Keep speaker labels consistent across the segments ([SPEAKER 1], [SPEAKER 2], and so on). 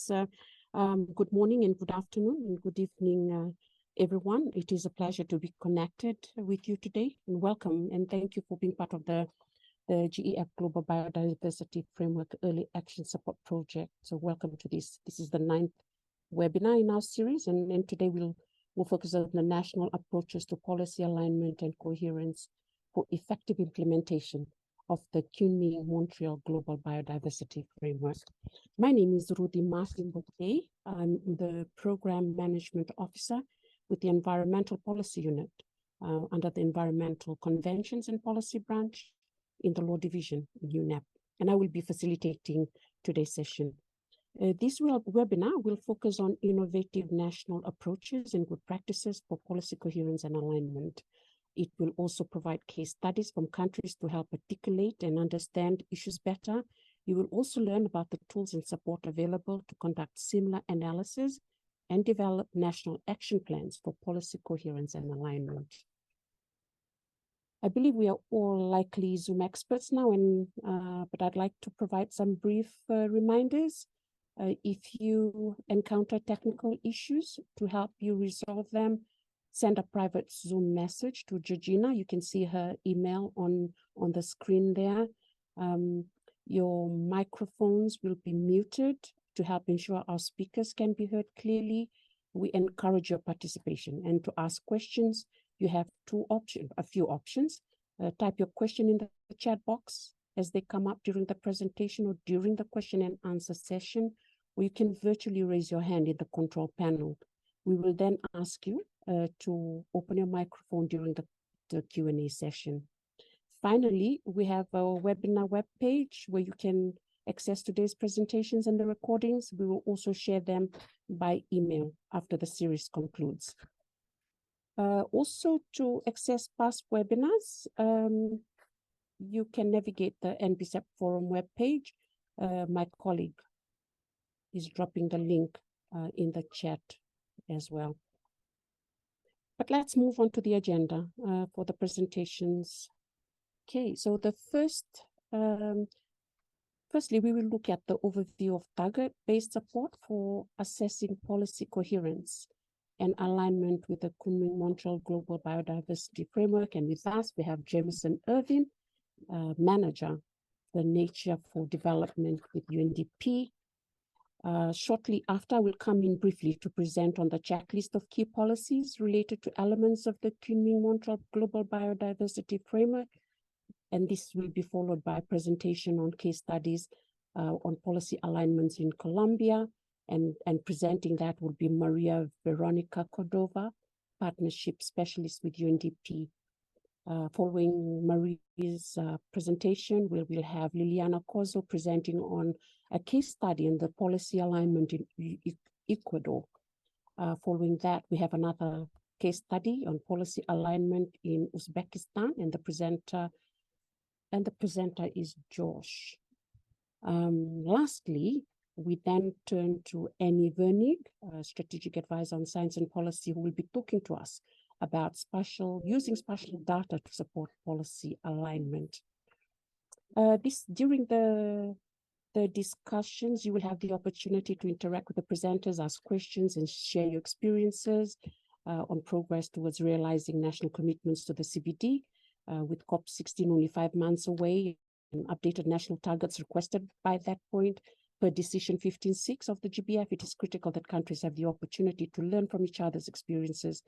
[SPEAKER 1] Good morning and good afternoon and good evening, everyone. It is a pleasure to be connected with you today, and welcome and thank you for being part of the GEF Global Biodiversity Framework Early Action Support Project. So welcome to this. This is the 9th webinar in our series, and today we'll focus on the national approaches to policy alignment and coherence for effective implementation of the Kunming-Montreal Global Biodiversity Framework. My name is Rudy Martin-Bouquet. I'm the Program Management Officer with the Environmental Policy Unit under the Environmental Conventions and Policy Branch in the Law Division, UNEP, and I will be facilitating today's session. This webinar will focus on innovative national approaches and good practices for policy coherence and alignment. It will also provide case studies from countries to help articulate and understand issues better. You will also learn about the tools and support available to conduct similar analysis and develop national action plans for policy coherence and alignment. I believe we are all likely Zoom experts now, but I'd like to provide some brief reminders. If you encounter technical issues, to help you resolve them, send a private Zoom message to Georgina. You can see her email on the screen there. Your microphones will be muted to help ensure our speakers can be heard clearly. We encourage your participation, and to ask questions, you have a few options. Type your question in the chat box as they come up during the presentation or during the question and answer session, or you can virtually raise your hand in the control panel. We will then ask you to open your microphone during the Q&A session. Finally, we have a webinar webpage where you can access today's presentations and the recordings. We will also share them by email after the series concludes. Also, to access past webinars, you can navigate the NBCEP forum webpage. My colleague is dropping the link in the chat as well. But let's move on to the agenda for the presentations. Okay, so the firstly, we will look at the overview of target-based support for assessing policy coherence and alignment with the Kunming-Montreal Global Biodiversity Framework. And with us, we have Jameson Irvin, Manager, the Nature for Development with UNDP. Shortly after, I will come in briefly to present on the checklist of key policies related to elements of the Kunming-Montreal Global Biodiversity Framework. And this will be followed by a presentation on case studies on policy alignments in Colombia. And presenting that will be Maria Veronica Cordova, Partnership Specialist with UNDP. Following Maria's presentation, we will have Liliana Corzo presenting on a case study in the policy alignment in Ecuador. Following that, we have another case study on policy alignment in Uzbekistan, and the presenter is Josh. Lastly, we then turn to Annie Vernig, Strategic Advisor on Science and Policy, who will be talking to us about using spatial data to support policy alignment. During the discussions, you will have the opportunity to interact with the presenters, ask questions, and share your experiences on progress towards realizing national commitments to the CBD, with COP16 only 5 months away, and updated national targets requested by that point. Per decision 15.6 of the GBF, it is critical that countries have the opportunity to learn from each other's experiences.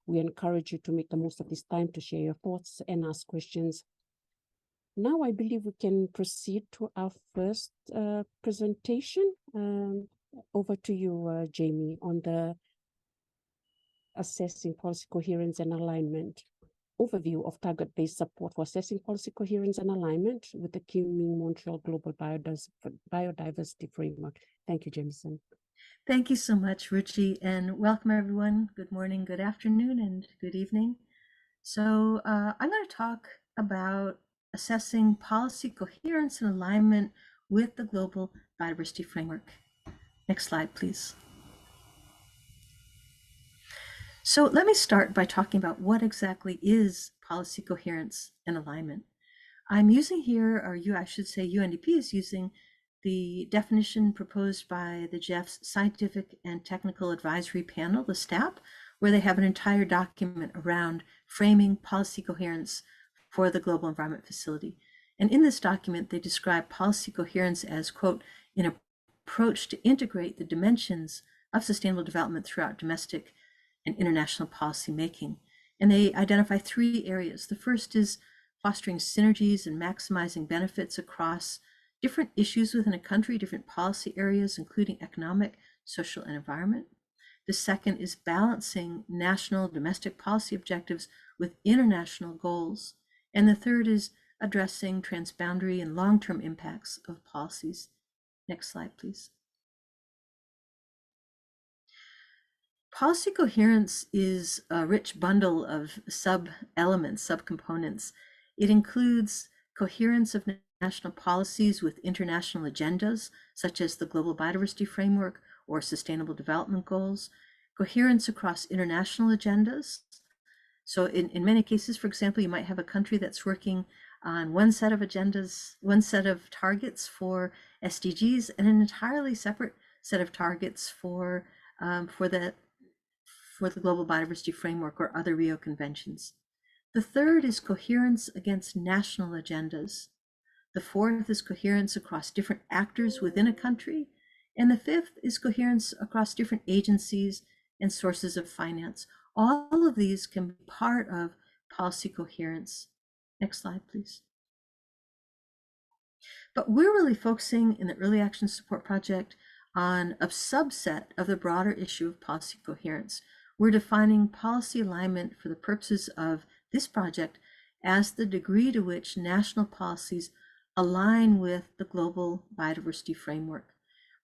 [SPEAKER 1] We encourage you to make the most of this time to share your thoughts and ask questions. Now, I believe we can proceed to our first presentation. Over to you, Jamie, on the assessing policy coherence and alignment. Overview of target-based support for assessing policy coherence and alignment with the Kunming-Montreal Global Biodiversity Framework. Thank you, Jameson.
[SPEAKER 2] Thank you so much, Ruchi, and welcome everyone. Good morning, good afternoon, and good evening. So I'm going to talk about assessing policy coherence and alignment with the Global Biodiversity Framework. Next slide, please. So let me start by talking about what exactly is policy coherence and alignment. I'm using here, or I should say UNDP is using the definition proposed by the GBF-EAS Scientific and Technical Advisory Panel, the STAP, where they have an entire document around framing policy coherence for the Global Environment Facility. And in this document, they describe policy coherence as, quote, an approach to integrate the dimensions of sustainable development throughout domestic and international policy making. And they identify 3 areas. The first is fostering synergies and maximizing benefits across different issues within a country, different policy areas, including economic, social, and environment. The second is balancing national domestic policy objectives with international goals. And the third is addressing transboundary and long-term impacts of policies. Next slide, please. Policy coherence is a rich bundle of sub-elements, subcomponents. It includes coherence of national policies with international agendas, such as the Global Biodiversity Framework or Sustainable Development Goals, coherence across international agendas. So in many cases, for example, you might have a country that's working on one set of agendas, one set of targets for SDGs, and an entirely separate set of targets for the Global Biodiversity Framework or other Rio conventions. The third is coherence against national agendas. The fourth is coherence across different actors within a country. And the fifth is coherence across different agencies and sources of finance. All of these can be part of policy coherence. Next slide, please. But we're really focusing in the Early Action Support Project on a subset of the broader issue of policy coherence. We're defining policy alignment for the purposes of this project as the degree to which national policies align with the Global Biodiversity Framework.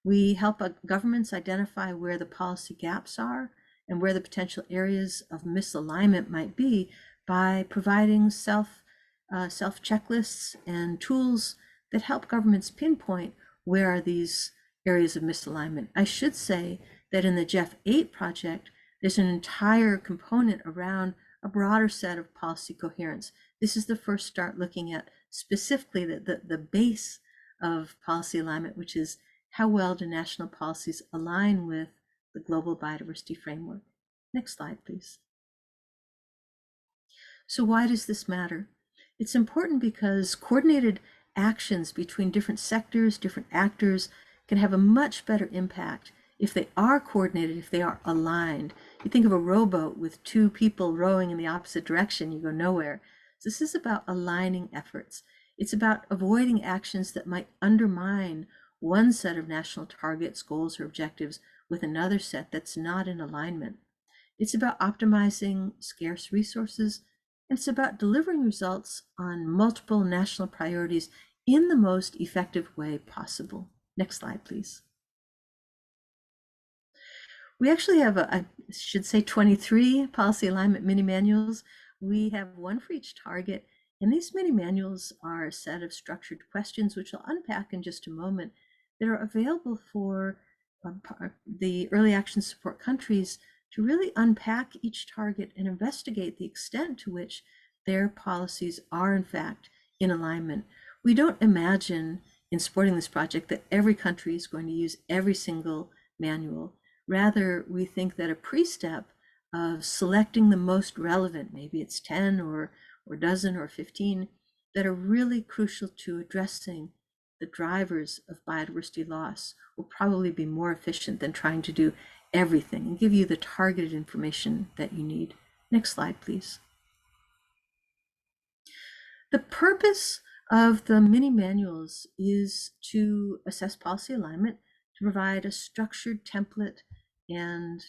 [SPEAKER 2] We help governments identify where the policy gaps are and where the potential areas of misalignment might be by providing self checklists and tools that help governments pinpoint where are these areas of misalignment. I should say that in the GBF-8 project, there's an entire component around a broader set of policy coherence. This is the first start looking at specifically the base of policy alignment, which is how well do national policies align with the Global Biodiversity Framework. Next slide, please. So why does this matter? It's important because coordinated actions between different sectors, different actors can have a much better impact if they are coordinated, if they are aligned. You think of a rowboat with 2 people rowing in the opposite direction, you go nowhere. So this is about aligning efforts. It's about avoiding actions that might undermine one set of national targets, goals, or objectives with another set that's not in alignment. It's about optimizing scarce resources, and it's about delivering results on multiple national priorities in the most effective way possible. Next slide, please. We actually have, I should say, 23 policy alignment mini manuals. We have one for each target, and these mini manuals are a set of structured questions, which I'll unpack in just a moment, that are available for the early action support countries to really unpack each target and investigate the extent to which their policies are in fact in alignment. We don't imagine in supporting this project that every country is going to use every single manual. Rather, we think that a pre-step of selecting the most relevant, maybe it's 10 or a dozen or 15, that are really crucial to addressing the drivers of biodiversity loss will probably be more efficient than trying to do everything and give you the targeted information that you need. Next slide, please. The purpose of the mini manuals is to assess policy alignment, to provide a structured template and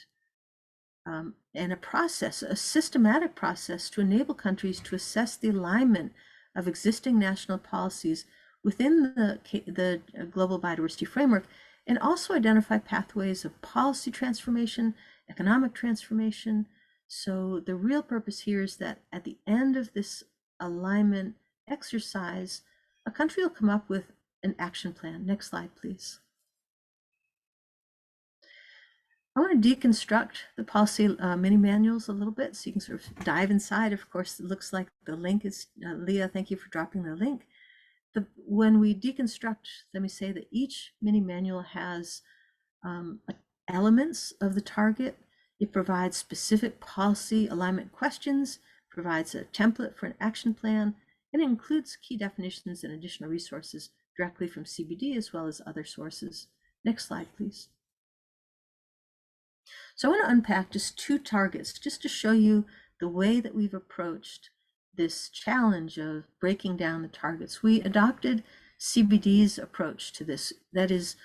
[SPEAKER 2] a process, a systematic process to enable countries to assess the alignment of existing national policies within the Global Biodiversity Framework, and also identify pathways of policy transformation, economic transformation. So the real purpose here is that at the end of this alignment exercise, a country will come up with an action plan. Next slide, please. I want to deconstruct the policy mini manuals a little bit so you can sort of dive inside. Of course, it looks like the link is, Leah, thank you for dropping the link. when we deconstruct, let me say that each mini manual has elements of the target. It provides specific policy alignment questions, provides a template for an action plan, and it includes key definitions and additional resources directly from CBD as well as other sources. Next slide, please. So I want to unpack just 2 targets just to show you the way that we've approached this challenge of breaking down the targets. We adopted CBD's approach to this, that is,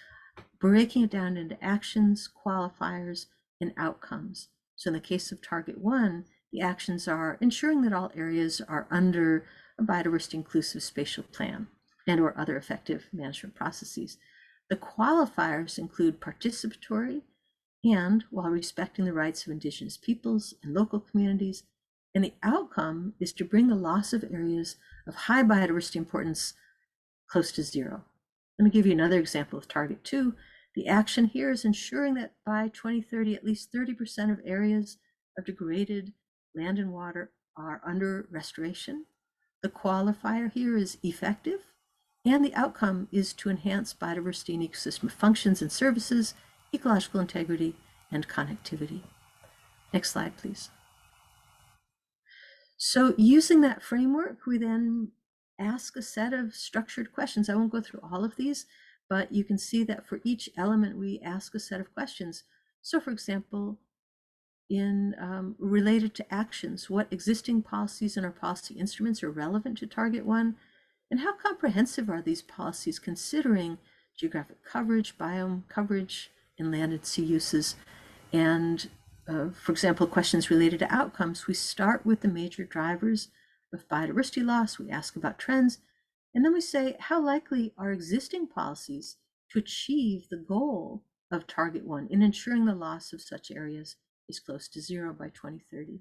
[SPEAKER 2] breaking it down into actions, qualifiers, and outcomes. So in the case of target 1, the actions are ensuring that all areas are under a biodiversity inclusive spatial plan and or other effective management processes. The qualifiers include participatory and while respecting the rights of Indigenous peoples and local communities. And the outcome is to bring the loss of areas of high biodiversity importance close to 0. Let me give you another example of target 2. The action here is ensuring that by 2030, at least 30% of areas of degraded land and water are under restoration. The qualifier here is effective, and the outcome is to enhance biodiversity and ecosystem functions and services, ecological integrity, and connectivity. Next slide, please. So using that framework, we then ask a set of structured questions. I won't go through all of these, but you can see that for each element, we ask a set of questions. So for example, in related to actions, what existing policies and our policy instruments are relevant to target 1, and how comprehensive are these policies considering geographic coverage, biome coverage, and land and sea uses. And for example, questions related to outcomes, we start with the major drivers of biodiversity loss, we ask about trends, and then we say, how likely are existing policies to achieve the goal of target 1 in ensuring the loss of such areas is close to 0 by 2030.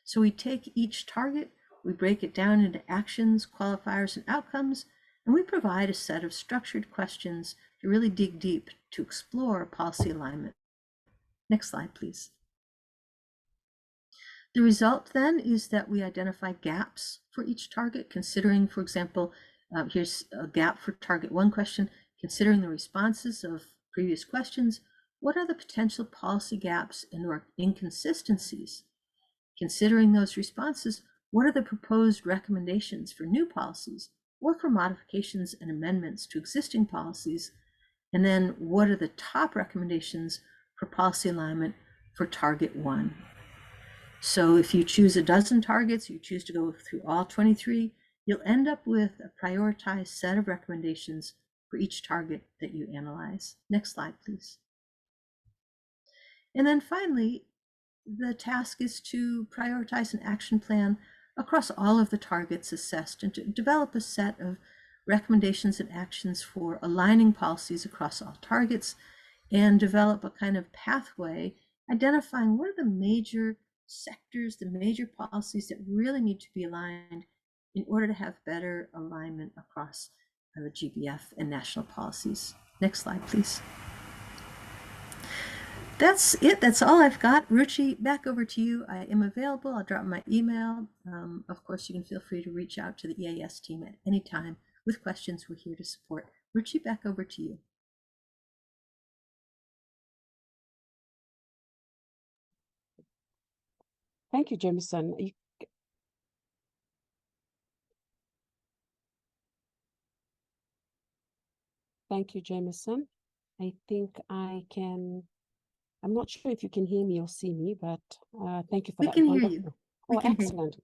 [SPEAKER 2] So we take each target, we break it down into actions, qualifiers, and outcomes, and we provide a set of structured questions to really dig deep to explore policy alignment. Next slide, please. The result then is that we identify gaps for each target, considering, for example, here's a gap for target 1 question, considering the responses of previous questions, what are the potential policy gaps and/or inconsistencies? Considering those responses, what are the proposed recommendations for new policies or for modifications and amendments to existing policies? And then what are the top recommendations for policy alignment for target 1? So if you choose a dozen targets, you choose to go through all 23, you'll end up with a prioritized set of recommendations for each target that you analyze. Next slide, please. And then finally, the task is to prioritize an action plan across all of the targets assessed and to develop a set of recommendations and actions for aligning policies across all targets and develop a kind of pathway identifying what are the major sectors, the major policies that really need to be aligned in order to have better alignment across the GBF and national policies. Next slide, please. That's it. That's all I've got. Ruchi, back over to you. I am available. I'll drop my email. Of course, you can feel free to reach out to the EAS team at any time with questions. We're here to support. Ruchi, back over to you.
[SPEAKER 1] Thank you, Jameson. Thank you, Jameson. I think I can, I'm not sure if you can hear me or see me, but thank you for that.
[SPEAKER 2] We can hear you.
[SPEAKER 1] Oh, excellent.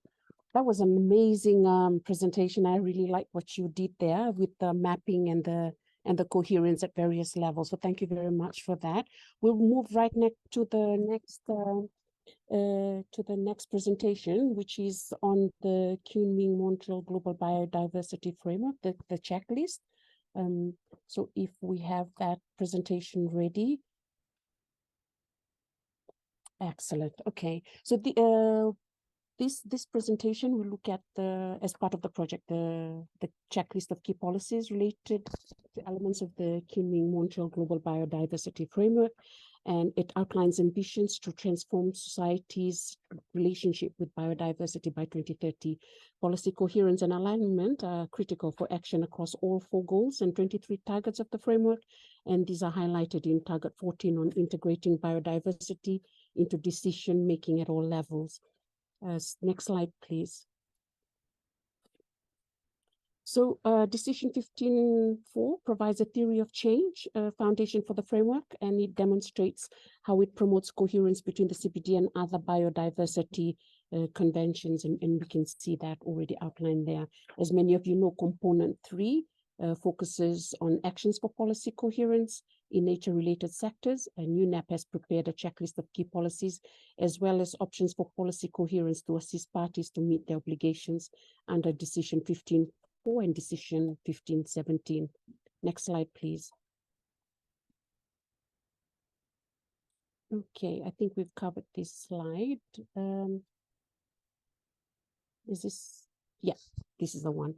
[SPEAKER 1] That was an amazing presentation. I really like what you did there with the mapping and the coherence at various levels. So thank you very much for that. We'll move right next to the next presentation, which is on the Kunming-Montreal Global Biodiversity Framework, the checklist. So if we have that presentation ready. Excellent. Okay. So this presentation will look at as part of the project, the checklist of key policies related to elements of the Kunming-Montreal Global Biodiversity Framework. and it outlines ambitions to transform society's relationship with biodiversity by 2030. Policy coherence and alignment are critical for action across all 4 goals and 23 targets of the framework, and these are highlighted in Target 14 on integrating biodiversity into decision-making at all levels. Next slide, please. So Decision 15.4 provides a theory of change foundation for the framework, and it demonstrates how it promotes coherence between the CBD and other biodiversity conventions, and we can see that already outlined there. As many of you know, Component 3 focuses on actions for policy coherence in nature-related sectors, and UNEP has prepared a checklist of key policies, as well as options for policy coherence to assist parties to meet their obligations under Decision 15.4 and Decision 15.17. Next slide, please. Okay, I think we've covered this slide. Is this? Yeah, this is the one.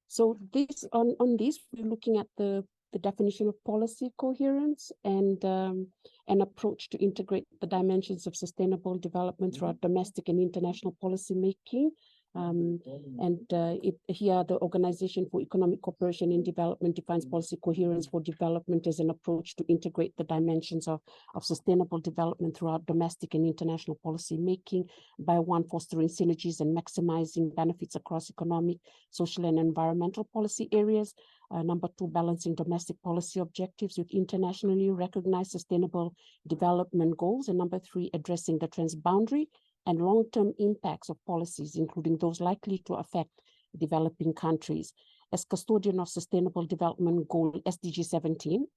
[SPEAKER 1] So this on this, we're looking at the definition of policy coherence and an approach to integrate the dimensions of sustainable development throughout domestic and international policy making. Here, the Organization for Economic Cooperation and Development defines policy coherence for development as an approach to integrate the dimensions of sustainable development throughout domestic and international policy making by, 1, fostering synergies and maximizing benefits across economic, social, and environmental policy areas. Number 2, balancing domestic policy objectives with internationally recognized sustainable development goals. And number 3, addressing the transboundary and long-term impacts of policies, including those likely to affect developing countries. As custodian of Sustainable Development Goal SDG 17,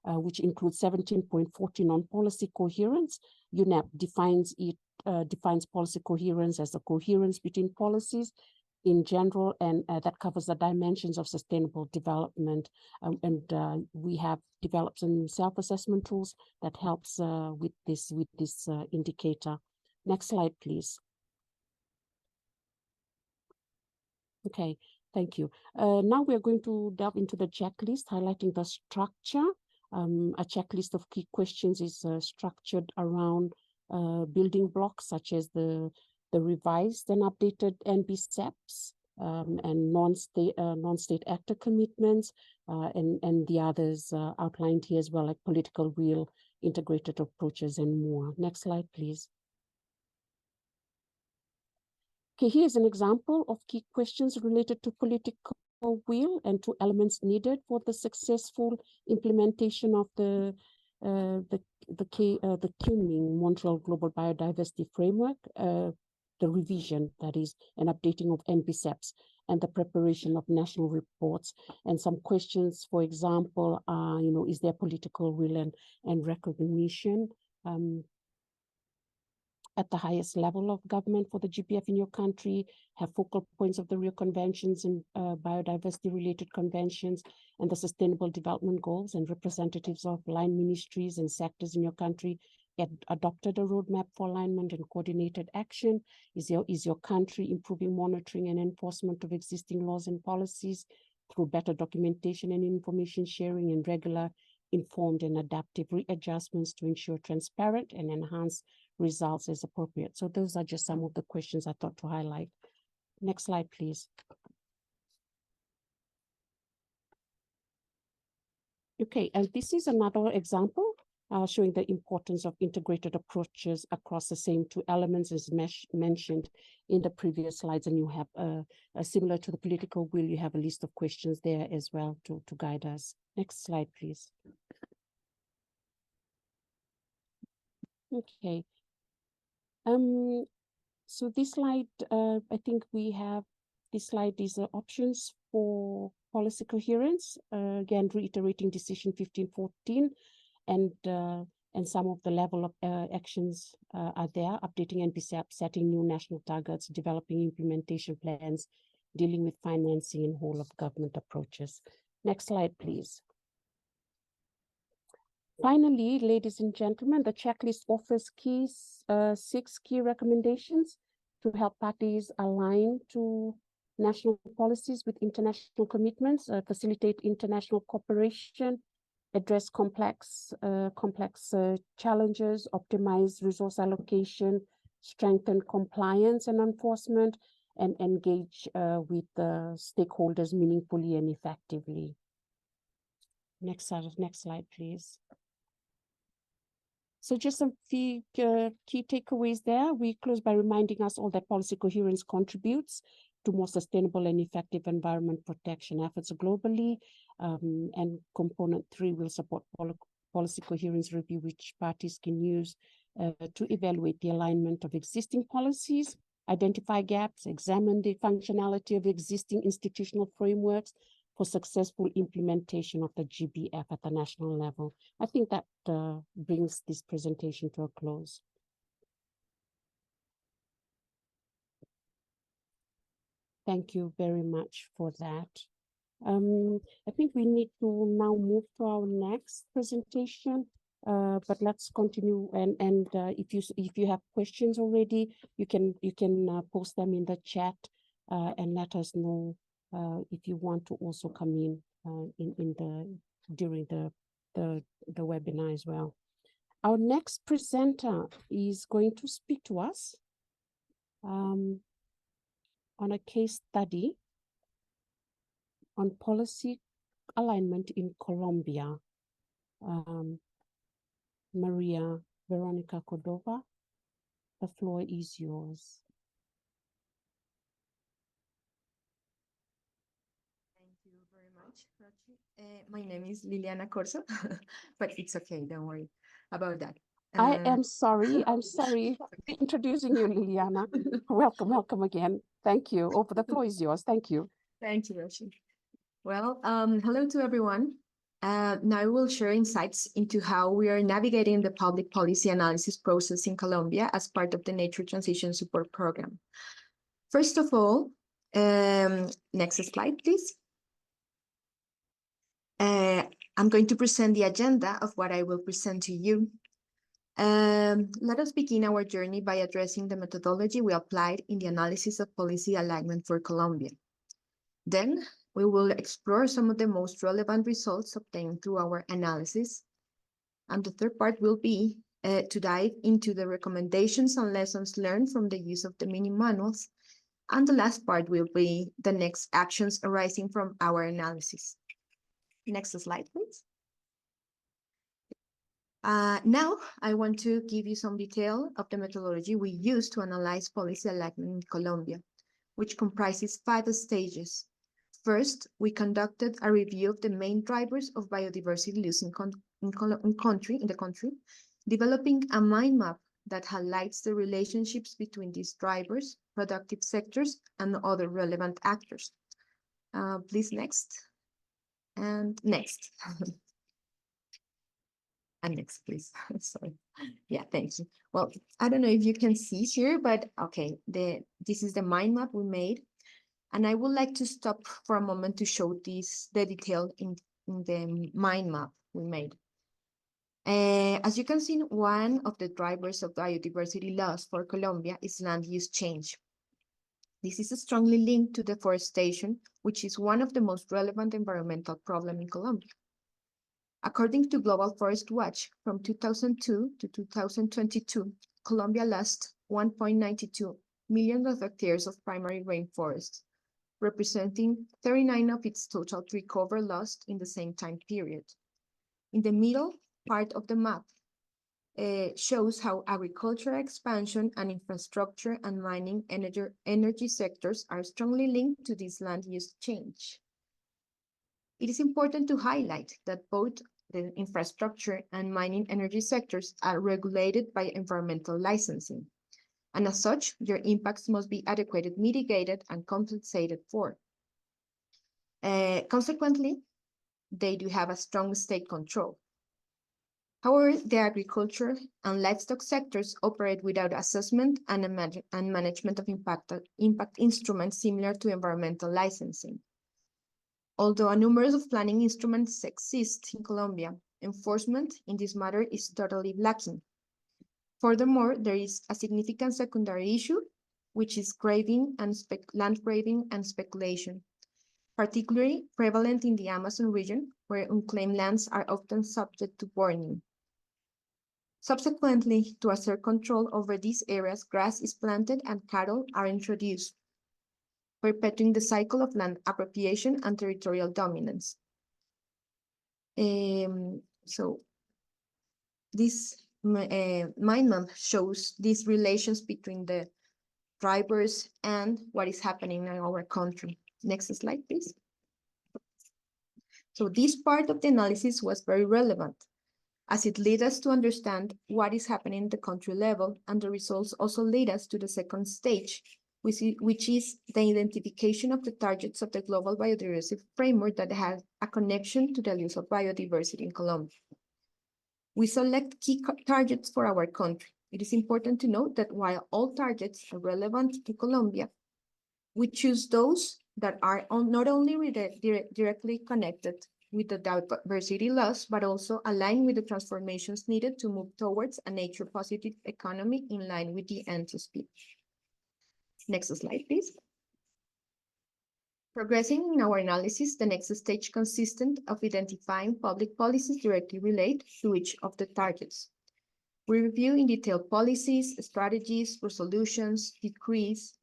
[SPEAKER 1] which includes 17.14 on policy coherence, UNEP defines policy coherence as the coherence between policies in general, and that covers the dimensions of sustainable development. We have developed some self-assessment tools that helps with this indicator. Next slide, please. Okay, thank you. Now we are going to delve into the checklist, highlighting the structure. A checklist of key questions is structured around building blocks such as the revised and updated NBCEPs and non-state actor commitments, and the others outlined here as well, like political will, integrated approaches, and more. Next slide, please. Okay, here's an example of key questions related to political will and to elements needed for the successful implementation of the Kunming Montreal Global Biodiversity Framework, the revision, that is, an updating of NBCEPs, and the preparation of national reports. And some questions, for example, are, is there political will and recognition at the highest level of government for the GBF in your country? Have focal points of the Rio Conventions and biodiversity-related conventions and the Sustainable Development Goals and representatives of line ministries and sectors in your country adopted a roadmap for alignment and coordinated action? Is your country improving monitoring and enforcement of existing laws and policies through better documentation and information sharing and regular informed and adaptive readjustments to ensure transparent and enhanced results as appropriate? So those are just some of the questions I thought to highlight. Next slide, please. Okay, and this is another example showing the importance of integrated approaches across the same 2 elements as mentioned in the previous slides. And you have similar to the political will, you have a list of questions there as well to guide us. Next slide, please. Okay. So this slide, I think we have, this slide is options for policy coherence, again, reiterating Decision 15.14, and some of the level of actions are there: updating NBCEP, setting new national targets, developing implementation plans, dealing with financing and whole of government approaches. Next slide, please. Finally, ladies and gentlemen, the checklist offers 6 key recommendations to help parties align to national policies with international commitments, facilitate international cooperation, address complex challenges, optimize resource allocation, strengthen compliance and enforcement, and engage with stakeholders meaningfully and effectively. Next slide, please. So just some few key takeaways there. We close by reminding us all that policy coherence contributes to more sustainable and effective environment protection efforts globally. And component 3 will support policy coherence review, which parties can use to evaluate the alignment of existing policies, identify gaps, examine the functionality of existing institutional frameworks for successful implementation of the GBF at the national level. I think that brings this presentation to a close. Thank you very much for that. I think we need to now move to our next presentation, but let's continue. And if you have questions already, you can post them in the chat and let us know if you want to also come in during the webinar as well. Our next presenter is going to speak to us on a case study on policy alignment in Colombia. Maria Veronica Cordova, the floor is yours.
[SPEAKER 3] Thank you very much, Rochi. My name is Liliana Corso, but it's okay, don't worry about that.
[SPEAKER 1] I am sorry introducing you, Liliana. Welcome again. Thank you. Oh, the floor is yours. Thank you.
[SPEAKER 3] Thank you, Rochi. Well, hello to everyone. Now we'll share insights into how we are navigating the public policy analysis process in Colombia as part of the Nature Transition Support Program. First of all, next slide, please. I'm going to present the agenda of what I will present to you. Let us begin our journey by addressing the methodology we applied in the analysis of policy alignment for Colombia. Then, we will explore some of the most relevant results obtained through our analysis. And the third part will be to dive into the recommendations and lessons learned from the use of the mini manuals. And the last part will be the next actions arising from our analysis. Next slide, please. Now, I want to give you some detail of the methodology we use to analyze policy alignment in Colombia, which comprises 5 stages. First, we conducted a review of the main drivers of biodiversity loss in the country, developing a mind map that highlights the relationships between these drivers, productive sectors, and other relevant actors. Please, next. And next. And next, please. Sorry. Yeah, thank you. Well, I don't know if you can see here, but okay, this is the mind map we made. And I would like to stop for a moment to show the detail in the mind map we made. As you can see, one of the drivers of biodiversity loss for Colombia is land use change. This is strongly linked to deforestation, which is one of the most relevant environmental problems in Colombia. According to Global Forest Watch, from 2002 to 2022, Colombia lost 1.92 million hectares of primary rainforest, representing 39% of its total tree cover lost in the same time period. In the middle part of the map shows how agricultural expansion and infrastructure and mining energy sectors are strongly linked to this land use change. It is important to highlight that both the infrastructure and mining energy sectors are regulated by environmental licensing, and as such, their impacts must be adequately mitigated and compensated for. Consequently, they do have a strong state control. However, the agriculture and livestock sectors operate without assessment and management of impact instruments similar to environmental licensing. Although a number of planning instruments exist in Colombia, enforcement in this matter is totally lacking. Furthermore, there is a significant secondary issue, which is land graving and speculation, particularly prevalent in the Amazon region, where unclaimed lands are often subject to burning. Subsequently, to assert control over these areas, grass is planted and cattle are introduced, perpetuating the cycle of land appropriation and territorial dominance. So this mind map shows these relations between the drivers and what is happening in our country. Next slide, please. So this part of the analysis was very relevant, as it led us to understand what is happening at the country level, and the results also lead us to the second stage, which is the identification of the targets of the global biodiversity framework that has a connection to the use of biodiversity in Colombia. We select key targets for our country. It is important to note that while all targets are relevant to Colombia, we choose those that are not only directly connected with the diversity loss, but also align with the transformations needed to move towards a nature-positive economy in line with the NTSP. Next slide, please. Progressing in our analysis, the next stage consisted of identifying public policies directly related to each of the targets. We review in detail policies, strategies, resolutions, decrees,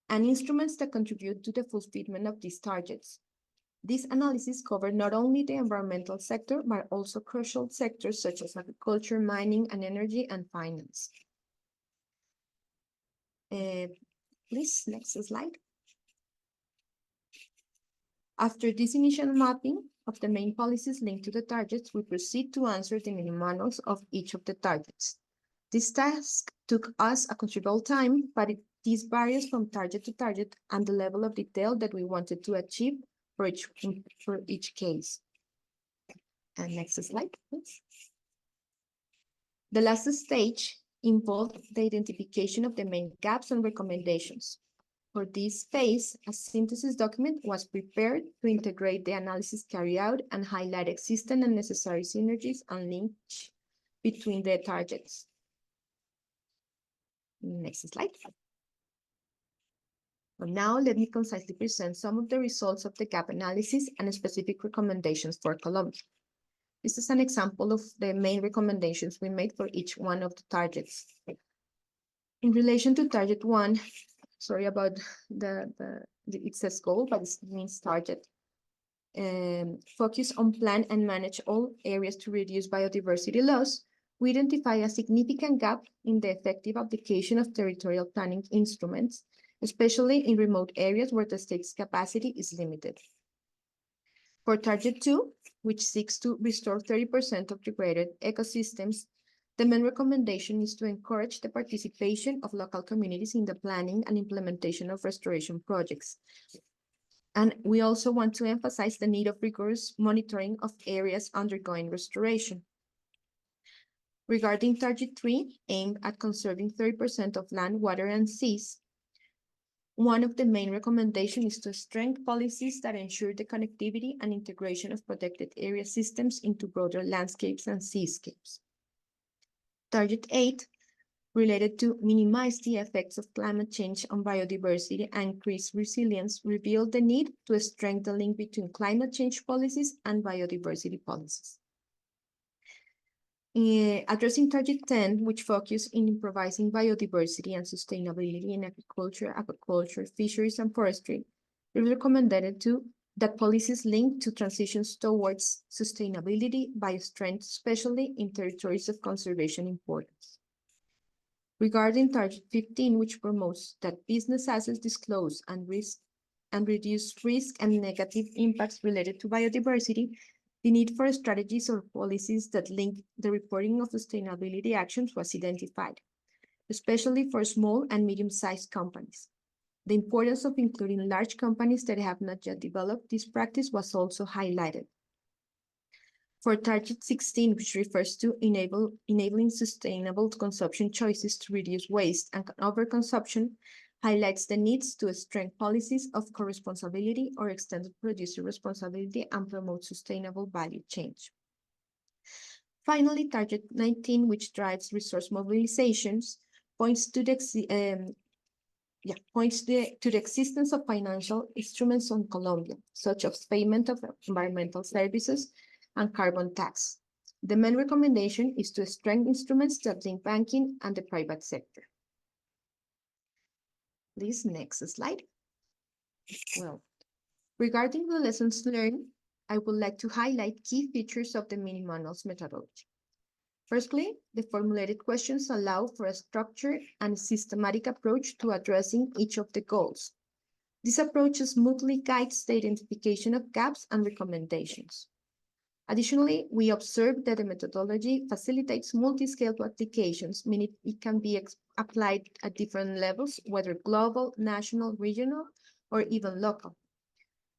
[SPEAKER 3] and instruments that contribute to the fulfillment of these targets. This analysis covered not only the environmental sector, but also crucial sectors such as agriculture, mining, and energy and finance. Please, next slide. After this initial mapping of the main policies linked to the targets, we proceed to answer the mini manuals of each of the targets. This task took us a considerable time, but this varies from target to target and the level of detail that we wanted to achieve for each case. And next slide, please. The last stage involved the identification of the main gaps and recommendations. For this phase, a synthesis document was prepared to integrate the analysis carried out and highlight existing and necessary synergies and links between the targets. Next slide. So now let me concisely present some of the results of the gap analysis and specific recommendations for Colombia. This is an example of the main recommendations we made for each one of the targets. In relation to target 1, sorry about it says goal, but it means target. Focus on plan and manage all areas to reduce biodiversity loss. We identify a significant gap in the effective application of territorial planning instruments, especially in remote areas where the state's capacity is limited. For target 2, which seeks to restore 30% of degraded ecosystems, the main recommendation is to encourage the participation of local communities in the planning and implementation of restoration projects. And we also want to emphasize the need of rigorous monitoring of areas undergoing restoration. Regarding target 3, aimed at conserving 30% of land, water, and seas, one of the main recommendations is to strengthen policies that ensure the connectivity and integration of protected area systems into broader landscapes and seascapes. Target 8, related to minimize the effects of climate change on biodiversity and increase resilience, revealed the need to strengthen the link between climate change policies and biodiversity policies. Addressing target 10, which focus in improvising biodiversity and sustainability in agriculture, fisheries, and forestry, we recommended that policies linked to transitions towards sustainability by strength, especially in territories of conservation importance. Regarding target 15, which promotes that business assets disclose and reduce risk and negative impacts related to biodiversity, the need for strategies or policies that link the reporting of sustainability actions was identified, especially for small and medium-sized companies. The importance of including large companies that have not yet developed this practice was also highlighted. For target 16, which refers to enabling sustainable consumption choices to reduce waste and overconsumption, highlights the needs to strengthen policies of co-responsibility or extended producer responsibility and promote sustainable value change. Finally, target 19, which drives resource mobilizations, points to the points to the existence of financial instruments on Colombia, such as payment of environmental services and carbon tax. The main recommendation is to strengthen instruments that link banking and the private sector. Please, next slide. Well, regarding the lessons learned, I would like to highlight key features of the mini-manual's methodology. Firstly, the formulated questions allow for a structured and systematic approach to addressing each of the goals. This approach smoothly guides the identification of gaps and recommendations. Additionally, we observe that the methodology facilitates multi-scale applications, meaning it can be applied at different levels, whether global, national, regional, or even local.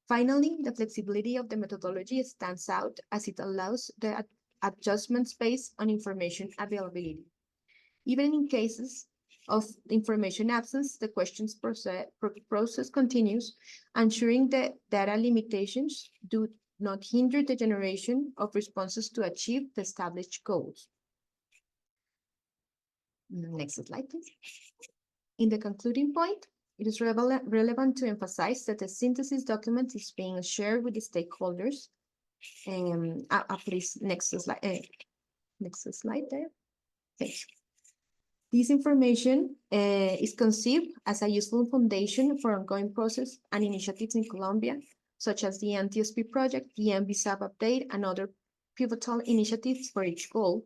[SPEAKER 3] Finally, the flexibility of the methodology stands out as it allows the adjustments based on information availability. Even in cases of information absence, the questions process continues, ensuring that data limitations do not hinder the generation of responses to achieve the established goals. Next slide, please. In the concluding point, it is relevant to emphasize that the synthesis document is being shared with the stakeholders. Please, next slide. Next slide there. Thanks. This information is conceived as a useful foundation for ongoing process and initiatives in Colombia, such as the NTSP project, the MVSAP update, and other pivotal initiatives for each goal,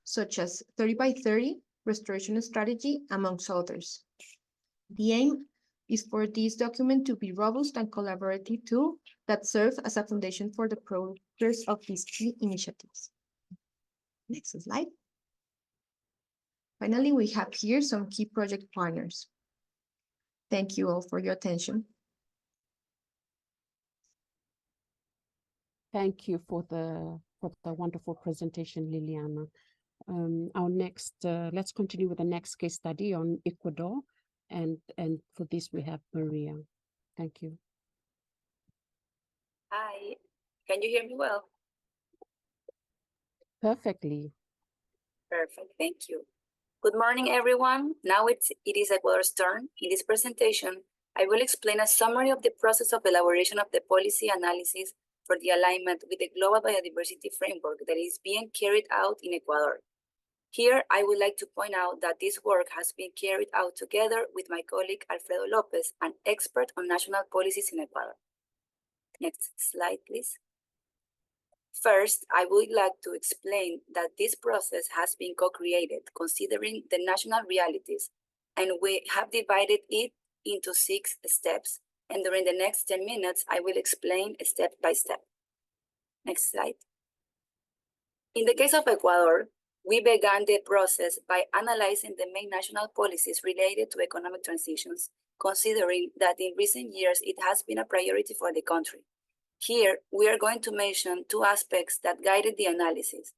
[SPEAKER 3] such as 30 by 30, restoration strategy, amongst others. The aim is for this document to be robust and collaborative tool that serves as a foundation for the progress of these key initiatives. Next slide. Finally, we have here some key project partners. Thank you all for your attention.
[SPEAKER 1] Thank you for the wonderful presentation, Liliana. Our next, let's continue with the next case study on Ecuador. And for this, we have Maria. Thank you.
[SPEAKER 4] Hi, can you hear me well?
[SPEAKER 1] Perfectly.
[SPEAKER 4] Perfect, thank you. Good morning, everyone. Now it is Ecuador's turn. In this presentation, I will explain a summary of the process of elaboration of the policy analysis for the alignment with the global biodiversity framework that is being carried out in Ecuador. Here, I would like to point out that this work has been carried out together with my colleague Alfredo Lopez, an expert on national policies in Ecuador. Next slide, please. First, I would like to explain that this process has been co-created considering the national realities, and we have divided it into 6 steps. And during the next 10 minutes, I will explain step by step. Next slide. In the case of Ecuador, we began the process by analyzing the main national policies related to economic transitions, considering that in recent years it has been a priority for the country. Here, we are going to mention 2 aspects that guided the analysis.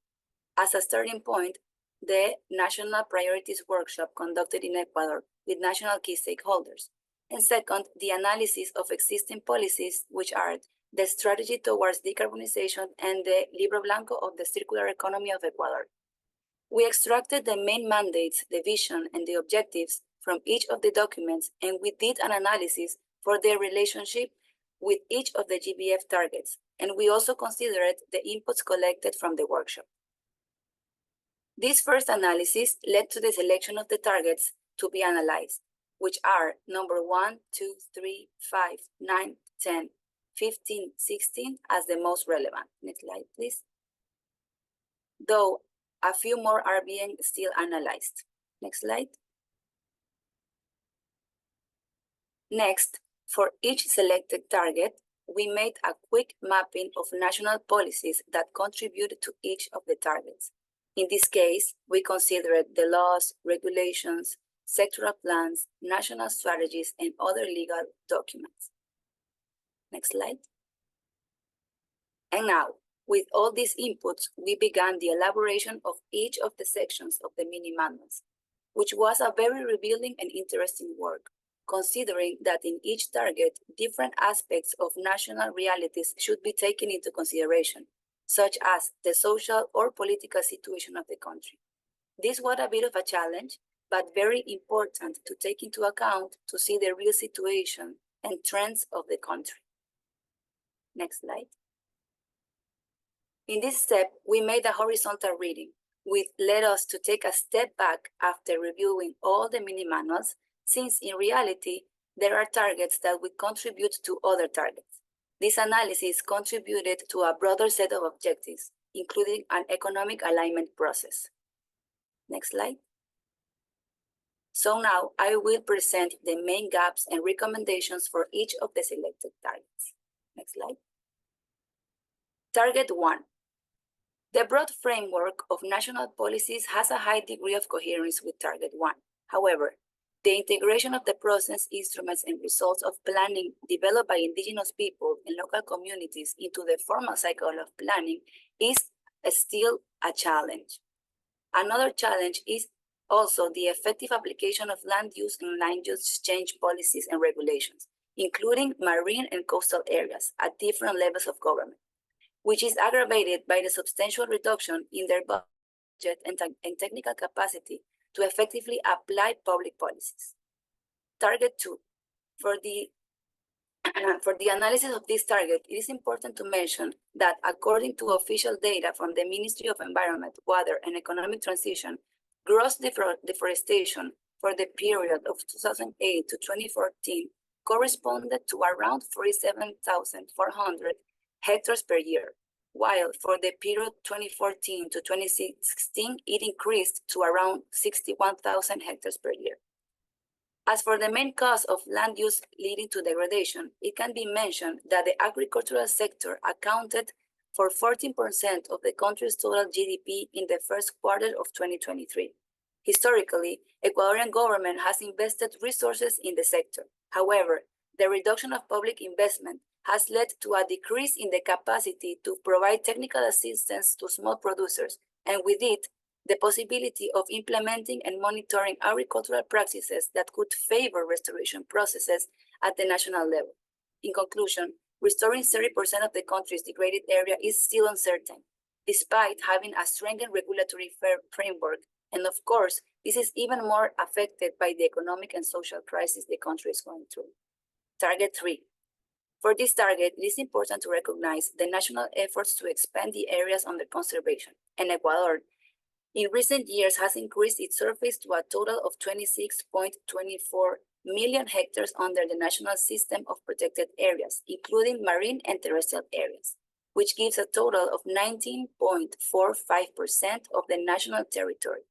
[SPEAKER 4] As a starting point, the National Priorities Workshop conducted in Ecuador with national key stakeholders. And second, the analysis of existing policies, which are the strategy towards decarbonization and the Libro Blanco of the circular economy of Ecuador. We extracted the main mandates, the vision, and the objectives from each of the documents, and we did an analysis for their relationship with each of the GBF targets, and we also considered the inputs collected from the workshop. This first analysis led to the selection of the targets to be analyzed, which are number 1, 2, 3, 5, 9, 10, 15, 16 as the most relevant. Next slide, please. Though a few more are being still analyzed. Next slide. Next, for each selected target, we made a quick mapping of national policies that contribute to each of the targets. In this case, we considered the laws, regulations, sectoral plans, national strategies, and other legal documents. Next slide. And now, with all these inputs, we began the elaboration of each of the sections of the mini-manuals, which was a very revealing and interesting work, considering that in each target, different aspects of national realities should be taken into consideration, such as the social or political situation of the country. This was a bit of a challenge, but very important to take into account to see the real situation and trends of the country. Next slide. In this step, we made a horizontal reading, which led us to take a step back after reviewing all the mini manuals, since in reality, there are targets that would contribute to other targets. This analysis contributed to a broader set of objectives, including an economic alignment process. Next slide. So now I will present the main gaps and recommendations for each of the selected targets. Next slide. Target 1. The broad framework of national policies has a high degree of coherence with Target 1. However, the integration of the process, instruments, and results of planning developed by indigenous people and local communities into the formal cycle of planning is still a challenge. Another challenge is also the effective application of land use and land use change policies and regulations, including marine and coastal areas at different levels of government, which is aggravated by the substantial reduction in their budget and technical capacity to effectively apply public policies. Target 2. For the analysis of this target, it is important to mention that according to official data from the Ministry of Environment, Water, and Economic Transition, gross deforestation for the period of 2008 to 2014 corresponded to around 47,400 hectares per year, while for the period 2014 to 2016, it increased to around 61,000 hectares per year. As for the main cause of land use leading to degradation, it can be mentioned that the agricultural sector accounted for 14% of the country's total GDP in the first quarter of 2023. Historically, Ecuadorian government has invested resources in the sector. However, the reduction of public investment has led to a decrease in the capacity to provide technical assistance to small producers, and with it, the possibility of implementing and monitoring agricultural practices that could favor restoration processes at the national level. In conclusion, restoring 30% of the country's degraded area is still uncertain, despite having a strengthened regulatory framework. And of course, this is even more affected by the economic and social crisis the country is going through. Target 3. For this target, it is important to recognize the national efforts to expand the areas under conservation, and Ecuador, in recent years, has increased its surface to a total of 26.24 million hectares under the national system of protected areas, including marine and terrestrial areas, which gives a total of 19.45% of the national territory.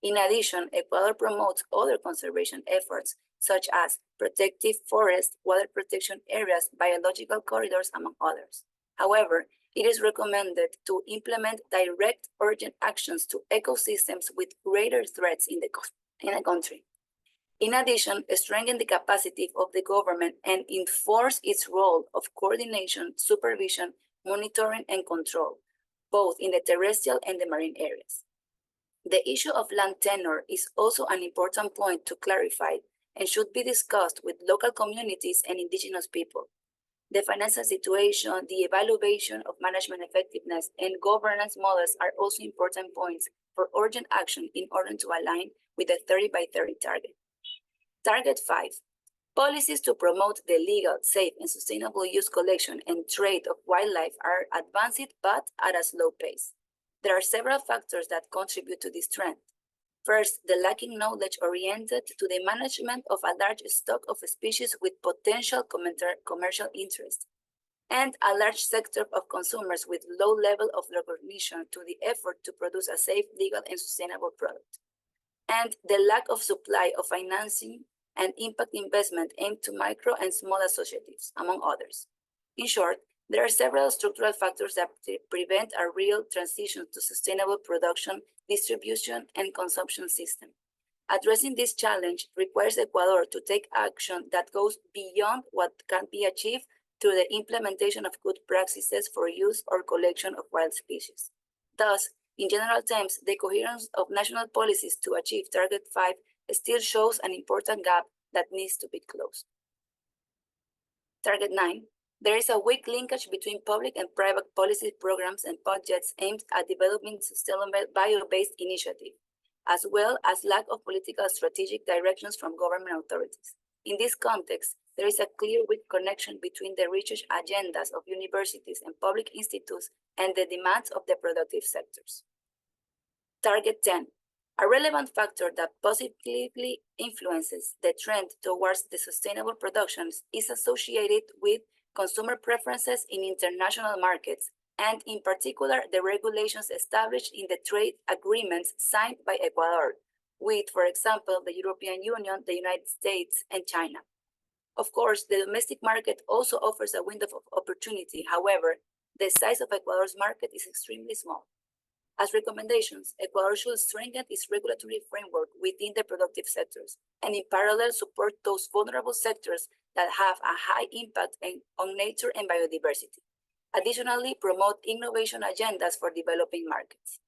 [SPEAKER 4] In addition, Ecuador promotes other conservation efforts, such as protective forest, water protection areas, biological corridors, among others. However, it is recommended to implement direct urgent actions to ecosystems with greater threats in the country. In addition, strengthen the capacity of the government and enforce its role of coordination, supervision, monitoring, and control, both in the terrestrial and the marine areas. The issue of land tenure is also an important point to clarify and should be discussed with local communities and indigenous people. The financial situation, the evaluation of management effectiveness, and governance models are also important points for urgent action in order to align with the 30 by 30 target. Target 5. Policies to promote the legal, safe, and sustainable use, collection, and trade of wildlife are advanced but at a slow pace. There are several factors that contribute to this trend. First, the lacking knowledge oriented to the management of a large stock of species with potential commercial interest, and a large sector of consumers with low level of recognition to the effort to produce a safe, legal, and sustainable product. And the lack of supply of financing and impact investment aimed to micro and small associatives, among others. In short, there are several structural factors that prevent a real transition to sustainable production, distribution, and consumption system. Addressing this challenge requires Ecuador to take action that goes beyond what can be achieved through the implementation of good practices for use or collection of wild species. Thus, in general terms, the coherence of national policies to achieve Target 5 still shows an important gap that needs to be closed. Target 9. There is a weak linkage between public and private policy programs and budgets aimed at developing sustainable bio-based initiatives, as well as lack of political strategic directions from government authorities. In this context, there is a clear weak connection between the research agendas of universities and public institutes and the demands of the productive sectors. Target 10. A relevant factor that positively influences the trend towards the sustainable productions is associated with consumer preferences in international markets, and in particular, the regulations established in the trade agreements signed by Ecuador with, for example, the European Union, the United States, and China. Of course, the domestic market also offers a window of opportunity. However, the size of Ecuador's market is extremely small. As recommendations, Ecuador should strengthen its regulatory framework within the productive sectors and in parallel support those vulnerable sectors that have a high impact on nature and biodiversity. Additionally, promote innovation agendas for developing markets.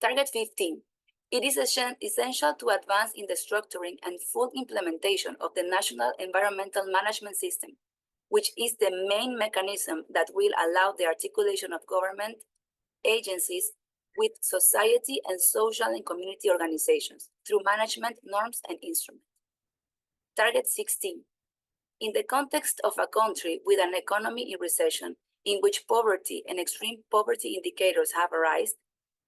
[SPEAKER 4] Target 15. It is essential to advance in the structuring and full implementation of the National Environmental Management System, which is the main mechanism that will allow the articulation of government agencies with society and social and community organizations through management norms and instruments. Target 16. In the context of a country with an economy in recession, in which poverty and extreme poverty indicators have arisen,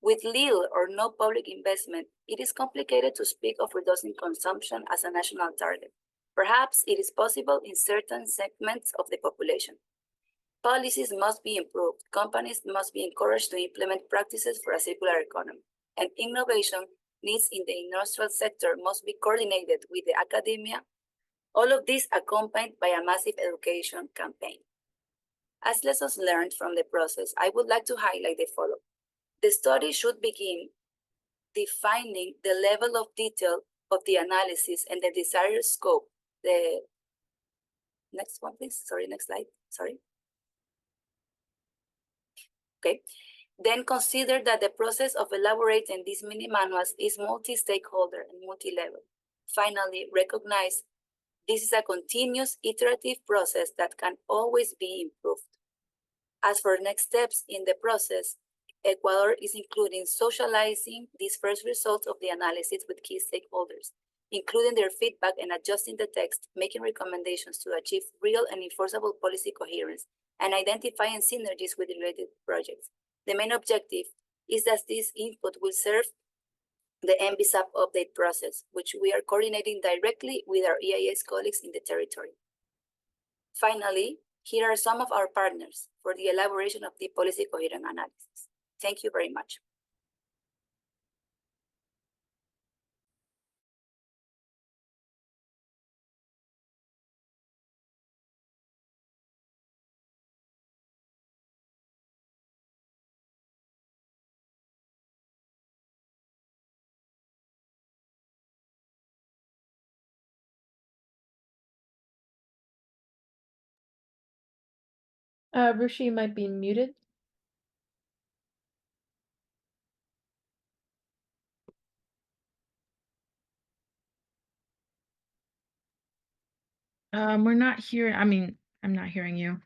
[SPEAKER 4] with little or no public investment, it is complicated to speak of reducing consumption as a national target. Perhaps it is possible in certain segments of the population. Policies must be improved, companies must be encouraged to implement practices for a circular economy, and innovation needs in the industrial sector must be coordinated with the academia, all of this accompanied by a massive education campaign. As lessons learned from the process, I would like to highlight the following. The study should begin defining the level of detail of the analysis and the desired scope. The next one, please. Sorry, next slide. Sorry. Okay. Then consider that the process of elaborating these mini manuals is multi-stakeholder and multi-level. Finally, recognize this is a continuous iterative process that can always be improved. As for next steps in the process, Ecuador is including socializing these first results of the analysis with key stakeholders, including their feedback and adjusting the text, making recommendations to achieve real and enforceable policy coherence, and identifying synergies with related projects. The main objective is that this input will serve the MBSAP update process, which we are coordinating directly with our EAS colleagues in the territory. Finally, here are some of our partners for the elaboration of the policy coherence analysis. Thank you very much.
[SPEAKER 5] Rushi might be muted. We're not hearing, I'm not hearing you.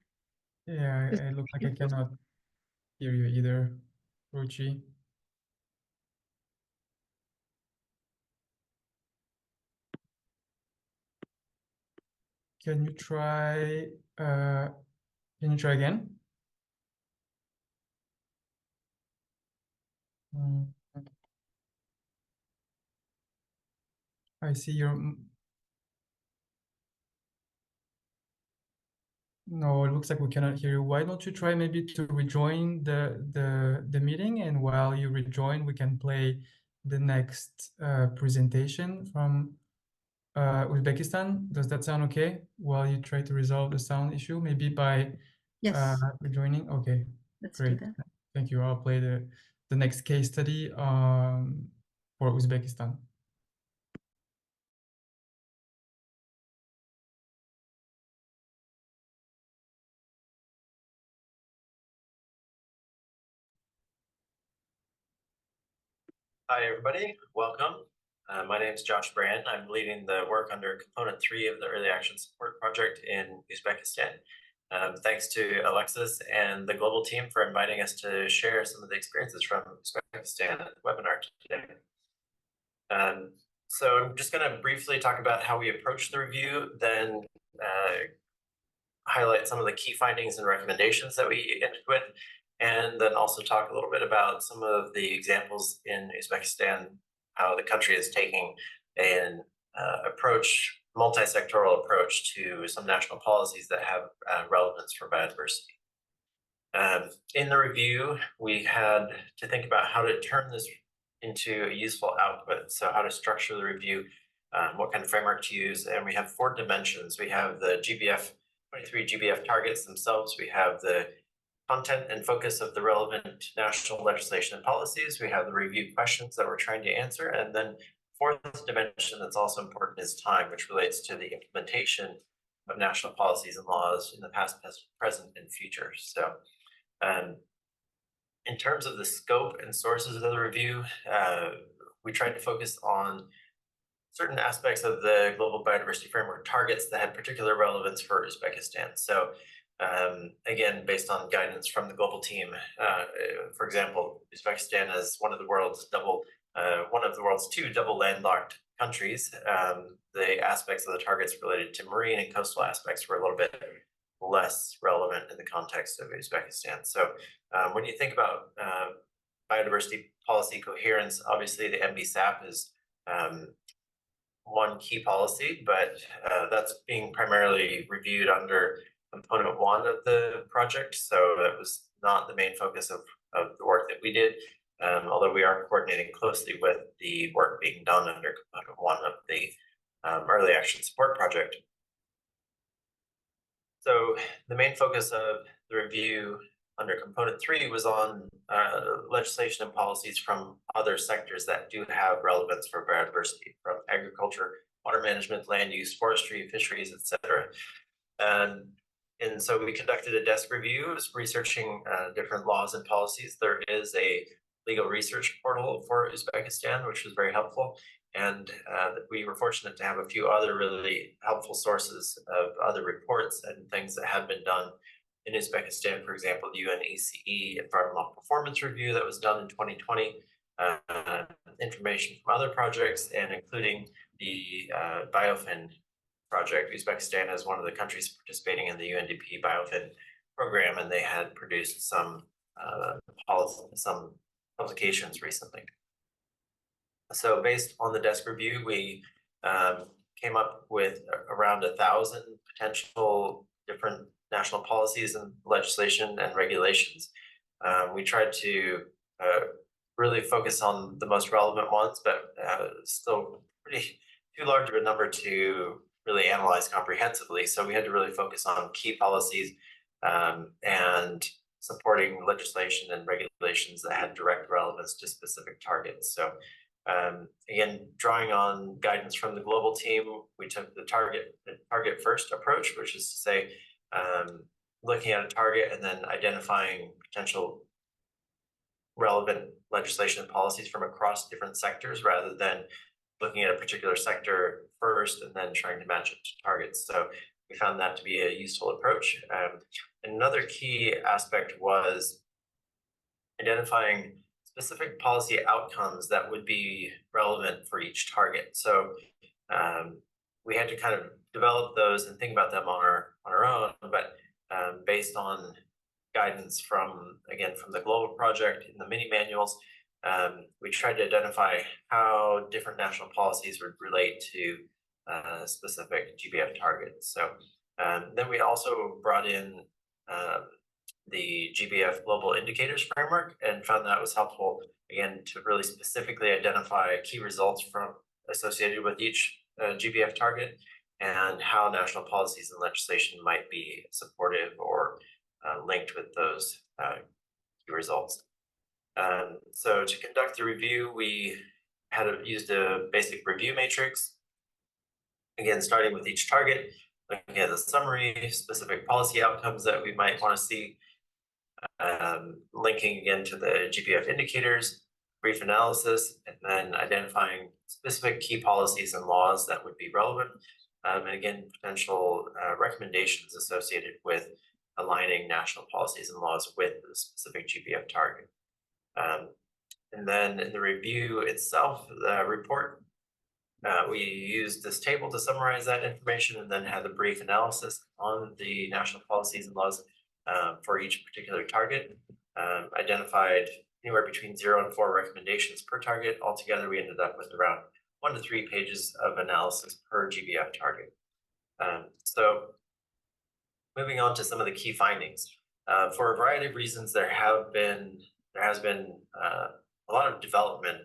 [SPEAKER 6] Yeah, it looks like I cannot hear you either, Ruchi. Can you try again? I see your. No, it looks like we cannot hear you. Why don't you try maybe to rejoin the meeting, and while you rejoin, we can play the next presentation from Uzbekistan. Does that sound okay? While you try to resolve the sound issue, maybe by
[SPEAKER 2] Yes,
[SPEAKER 6] rejoining. Okay,
[SPEAKER 2] let's
[SPEAKER 6] great.
[SPEAKER 2] do that.
[SPEAKER 6] Thank you. I'll play the next case study for Uzbekistan.
[SPEAKER 7] Hi, everybody. Welcome. My name is Josh Brand. I'm leading the work under Component 3 of the Early Action Support Project in Uzbekistan. Thanks to Alexis and the global team for inviting us to share some of the experiences from Uzbekistan webinar today. So I'm just going to briefly talk about how we approach the review, then highlight some of the key findings and recommendations that we ended with, and then also talk a little bit about some of the examples in Uzbekistan, how the country is taking an multi-sectoral approach to some national policies that have relevance for biodiversity. In the review, we had to think about how to turn this into a useful output. So how to structure the review, what kind of framework to use. And we have 4 dimensions. We have the GBF-23 GBF targets themselves. We have the content and focus of the relevant national legislation and policies. We have the review questions that we're trying to answer. And then 4th dimension that's also important is time, which relates to the implementation of national policies and laws in the past, present, and future. So in terms of the scope and sources of the review, we tried to focus on certain aspects of the Global Biodiversity Framework targets that had particular relevance for Uzbekistan. So again, based on guidance from the global team, for example, Uzbekistan is one of the world's 2 double landlocked countries. The aspects of the targets related to marine and coastal aspects were a little bit less relevant in the context of Uzbekistan. So when you think about biodiversity policy coherence, obviously the MBSAP is one key policy, but that's being primarily reviewed under component 1 of the project. So that was not the main focus of the work that we did, although we are coordinating closely with the work being done under component 1 of the early action support project. So the main focus of the review under component 3 was on legislation and policies from other sectors that do have relevance for biodiversity, from agriculture, water management, land use, forestry, fisheries, etc. And so we conducted a desk review, researching different laws and policies. There is a legal research portal for Uzbekistan, which was very helpful. And we were fortunate to have a few other really helpful sources of other reports and things that had been done in Uzbekistan. For example, the UNECE Environmental Performance Review that was done in 2020, information from other projects, and including the biofin project. Uzbekistan is one of the countries participating in the UNDP biofin program, and they had produced some publications recently. So based on the desk review, we came up with around 1,000 potential different national policies and legislation and regulations. We tried to really focus on the most relevant ones, but still pretty too large of a number to really analyze comprehensively. So we had to really focus on key policies and supporting legislation and regulations that had direct relevance to specific targets. So again, drawing on guidance from the global team, we took the target first approach, which is to say, looking at a target and then identifying potential relevant legislation and policies from across different sectors, rather than looking at a particular sector first and then trying to match it to targets. So we found that to be a useful approach. Another key aspect was identifying specific policy outcomes that would be relevant for each target. So we had to kind of develop those and think about them on our own, but based on guidance from the global project in the mini manuals, we tried to identify how different national policies would relate to specific GBF targets. So then we also brought in the GBF Global Indicators Framework and found that was helpful, again, to really specifically identify key results associated with each GBF target and how national policies and legislation might be supportive or linked with those key results. So to conduct the review, we used a basic review matrix, again, starting with each target, looking at the summary, specific policy outcomes that we might want to see, linking again to the GBF indicators, brief analysis, and then identifying specific key policies and laws that would be relevant, and again, potential recommendations associated with aligning national policies and laws with the specific GBF target. And then in the review itself, the report, we used this table to summarize that information and then had a brief analysis on the national policies and laws for each particular target. Identified anywhere between 0 and 4 recommendations per target. Altogether, we ended up with around 1 to 3 pages of analysis per GBF target. So moving on to some of the key findings. For a variety of reasons, there has been a lot of development,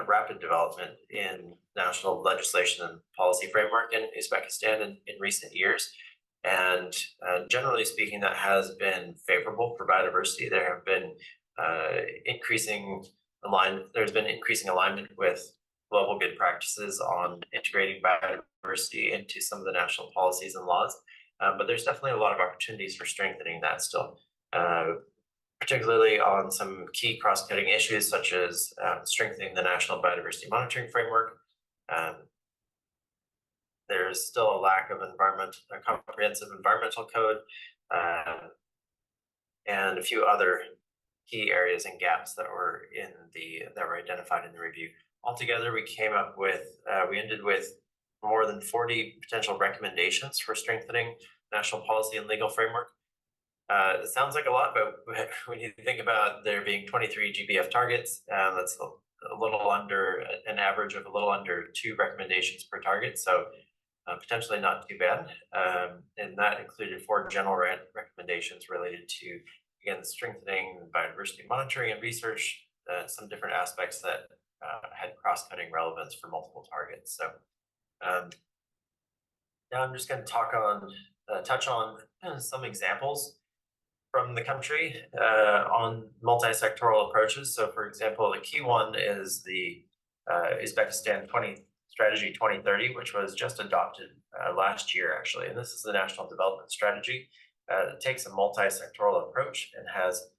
[SPEAKER 7] rapid development in national legislation and policy framework in Uzbekistan in recent years. And generally speaking, that has been favorable for biodiversity. There have been there's been increasing alignment with global good practices on integrating biodiversity into some of the national policies and laws. But there's definitely a lot of opportunities for strengthening that still, particularly on some key cross-cutting issues such as strengthening the national biodiversity monitoring framework. There's still a lack of a comprehensive environmental code, and a few other key areas and gaps that were identified in the review. Altogether, we ended with more than 40 potential recommendations for strengthening national policy and legal framework. It sounds like a lot, but when you think about there being 23 GBF targets, that's a little under an average of a little under 2 recommendations per target. So potentially not too bad. And that included 4 general recommendations related to, again, strengthening biodiversity monitoring and research, some different aspects that had cross-cutting relevance for multiple targets. So now I'm just going to touch on some examples from the country on multi-sectoral approaches. So for example, the key one is the Uzbekistan Strategy 2030, which was just adopted last year, actually. And this is the National Development Strategy. It takes a multi-sectoral approach and has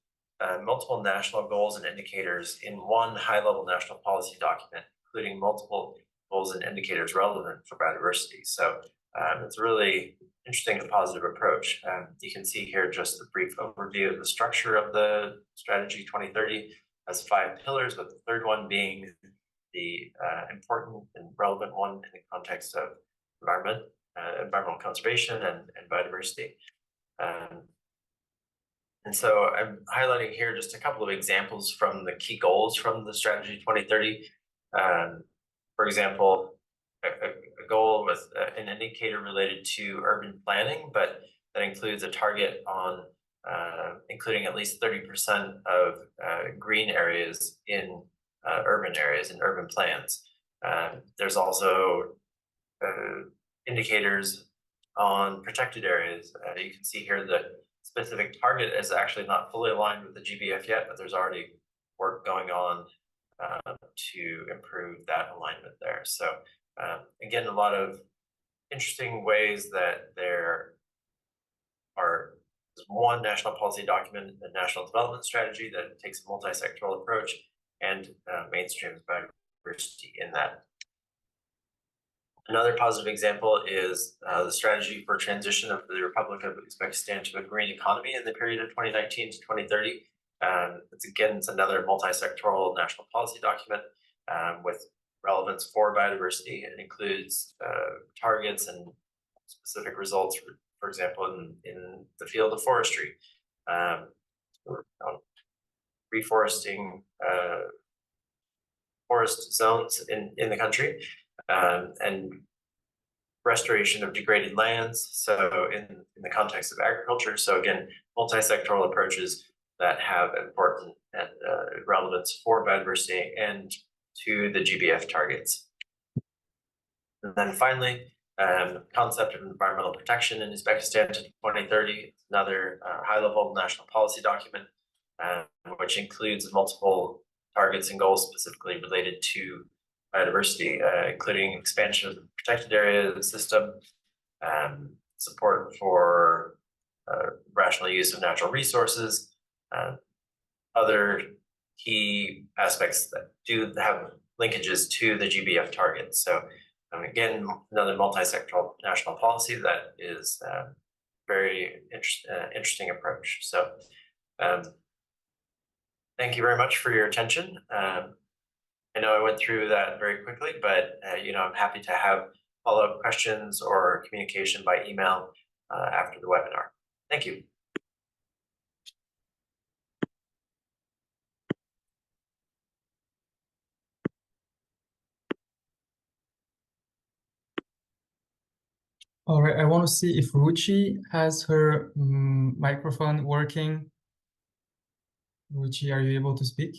[SPEAKER 7] multiple national goals and indicators in one high-level national policy document, including multiple goals and indicators relevant for biodiversity. So it's a really interesting and positive approach. You can see here just a brief overview of the structure of the Strategy 2030 as 5 pillars, with the third one being the important and relevant one in the context of environmental conservation and biodiversity. And so I'm highlighting here just a couple of examples from the key goals from the Strategy 2030. For example, a goal with an indicator related to urban planning, but that includes a target on including at least 30% of green areas in urban areas and urban plans. There's also indicators on protected areas. You can see here the specific target is actually not fully aligned with the GBF yet, but there's already work going on to improve that alignment there. So again, a lot of interesting ways that there are one national policy document, the National Development Strategy, that takes a multi-sectoral approach and mainstreams biodiversity in that. Another positive example is the strategy for transition of the Republic of Uzbekistan to a green economy in the period of 2019 to 2030. It's another multi-sectoral national policy document with relevance for biodiversity. It includes targets and specific results, for example, in the field of forestry, reforesting forest zones in the country, and restoration of degraded lands, so in the context of agriculture. So again, multi-sectoral approaches that have important relevance for biodiversity and to the GBF targets. And then finally, concept of environmental protection in Uzbekistan to 2030, another high-level national policy document, which includes multiple targets and goals specifically related to biodiversity, including expansion of the protected area system, support for rational use of natural resources, other key aspects that do have linkages to the GBF targets. So again, another multi-sectoral national policy that is very interesting approach. So thank you very much for your attention. I know I went through that very quickly, but I'm happy to have follow-up questions or communication by email after the webinar. Thank you.
[SPEAKER 6] All right, I want to see if Ruchi has her microphone working. Ruchi, are you able to speak?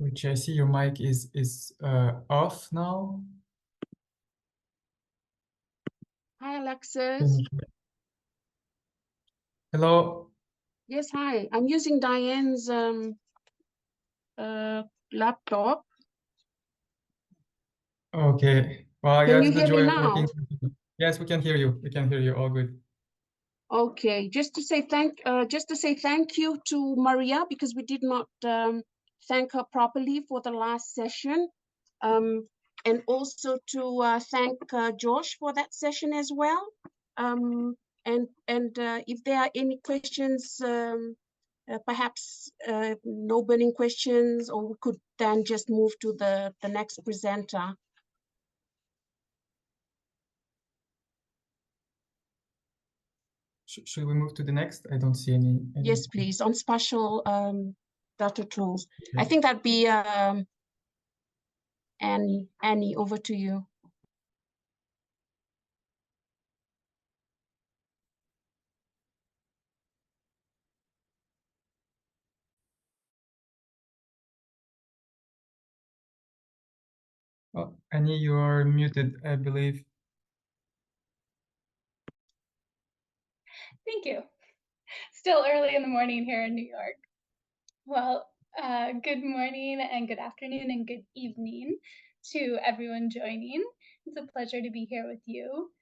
[SPEAKER 6] Ruchi, I see your mic is off now.
[SPEAKER 1] Hi, Alexis.
[SPEAKER 6] Hello.
[SPEAKER 1] Yes, hi. I'm using Diane's laptop.
[SPEAKER 6] Okay. Well,
[SPEAKER 1] Can
[SPEAKER 6] that's
[SPEAKER 1] you
[SPEAKER 6] the
[SPEAKER 1] hear me
[SPEAKER 6] joy of
[SPEAKER 1] now?
[SPEAKER 6] working. Yes, we can hear you. We can hear you. All good.
[SPEAKER 1] Okay, just to say thank you to Maria, because we did not thank her properly for the last session, and also to thank Josh for that session as well. And if there are any questions, perhaps no burning questions, or we could then just move to the next presenter.
[SPEAKER 6] Should we move to the next? I don't see any.
[SPEAKER 1] Yes, please, on spatial data tools.
[SPEAKER 6] Okay.
[SPEAKER 1] I think that'd be Annie, over to you.
[SPEAKER 6] Oh, Annie, you are muted, I believe.
[SPEAKER 8] Thank you. Still early in the morning here in New York. Well, good morning and good afternoon and good evening to everyone joining. It's a pleasure to be here with you.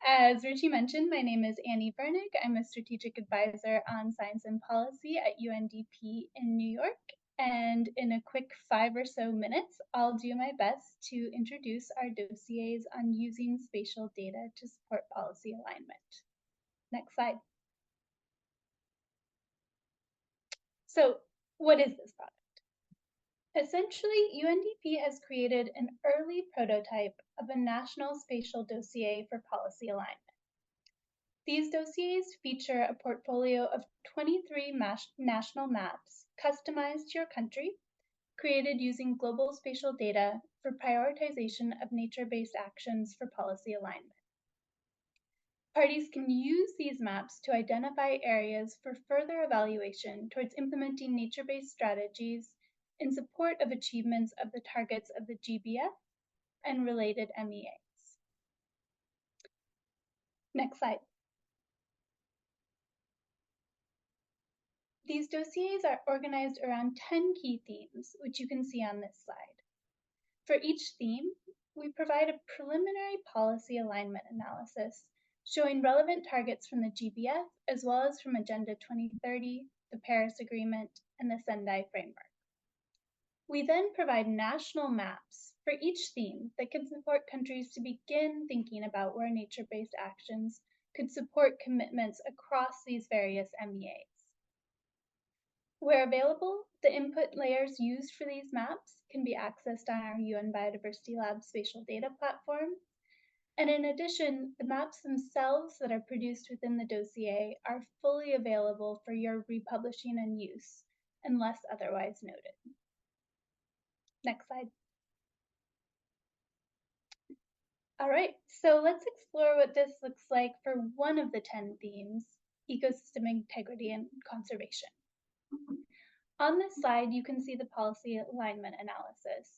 [SPEAKER 8] As Richie mentioned, my name is Annie Vernig. I'm a strategic advisor on science and policy at UNDP in New York. And in a quick 5 or so minutes, I'll do my best to introduce our dossiers on using spatial data to support policy alignment. Next slide. So what is this product? Essentially, UNDP has created an early prototype of a national spatial dossier for policy alignment. These dossiers feature a portfolio of 23 national maps customized to your country, created using global spatial data for prioritization of nature-based actions for policy alignment. Parties can use these maps to identify areas for further evaluation towards implementing nature-based strategies in support of achievements of the targets of the GBF and related MEAs. Next slide. These dossiers are organized around 10 key themes, which you can see on this slide. For each theme, we provide a preliminary policy alignment analysis showing relevant targets from the GBF as well as from Agenda 2030, the Paris Agreement, and the Sendai Framework. We then provide national maps for each theme that can support countries to begin thinking about where nature-based actions could support commitments across these various MEAs. Where available, the input layers used for these maps can be accessed on our UN Biodiversity Lab spatial data platform. And in addition, the maps themselves that are produced within the dossier are fully available for your republishing and use, unless otherwise noted. Next slide. All right, so let's explore what this looks like for one of the 10 themes, ecosystem integrity and conservation. On this slide, you can see the policy alignment analysis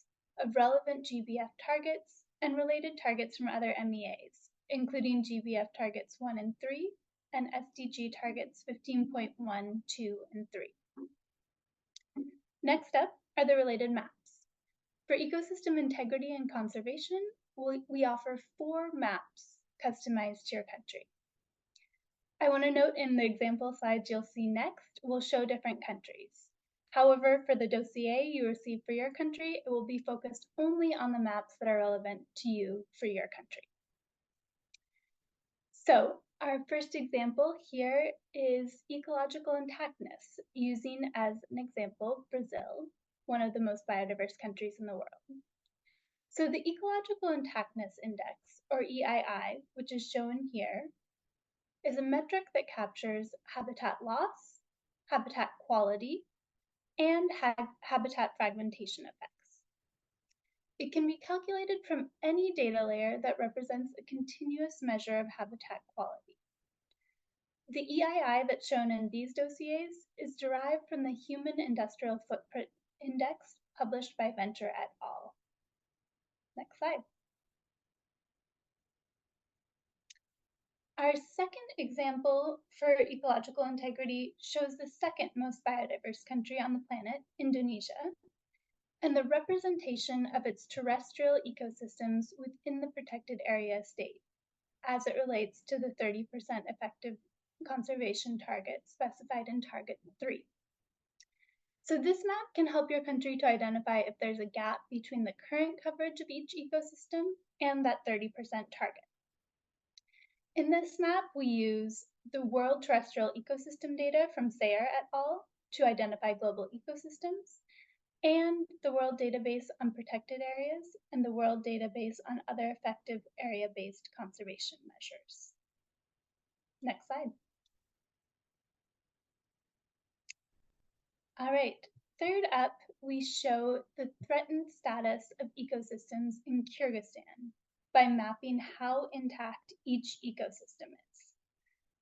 [SPEAKER 8] of relevant GBF targets and related targets from other MEAs, including GBF targets 1 and 3 and SDG targets 15.1, 2, and 3. Next up are the related maps. For ecosystem integrity and conservation, we offer 4 maps customized to your country. I want to note in the example slides you'll see next, we'll show different countries. However, for the dossier you receive for your country, it will be focused only on the maps that are relevant to you for your country. So our first example here is ecological intactness, using as an example Brazil, one of the most biodiverse countries in the world. So the Ecological Intactness Index, or EII, which is shown here, is a metric that captures habitat loss, habitat quality, and habitat fragmentation effects. It can be calculated from any data layer that represents a continuous measure of habitat quality. The EII that's shown in these dossiers is derived from the Human Industrial Footprint Index published by Venture et al. Next slide. Our second example for ecological integrity shows the second most biodiverse country on the planet, Indonesia, and the representation of its terrestrial ecosystems within the protected area state, as it relates to the 30% effective conservation target specified in Target 3. So this map can help your country to identify if there's a gap between the current coverage of each ecosystem and that 30% target. In this map, we use the World Terrestrial Ecosystem data from Sayer et al. To identify global ecosystems, and the World Database on Protected Areas and the World Database on other effective area-based conservation measures. Next slide. All right, third up, we show the threatened status of ecosystems in Kyrgyzstan by mapping how intact each ecosystem is.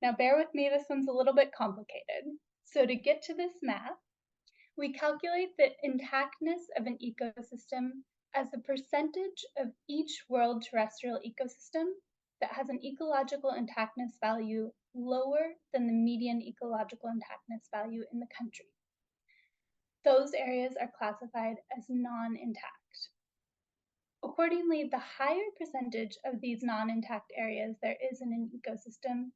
[SPEAKER 8] Now bear with me, this one's a little bit complicated. So to get to this map, we calculate the intactness of an ecosystem as the percentage of each world terrestrial ecosystem that has an ecological intactness value lower than the median ecological intactness value in the country. Those areas are classified as non-intact. Accordingly, the higher percentage of these non-intact areas there is in an ecosystem,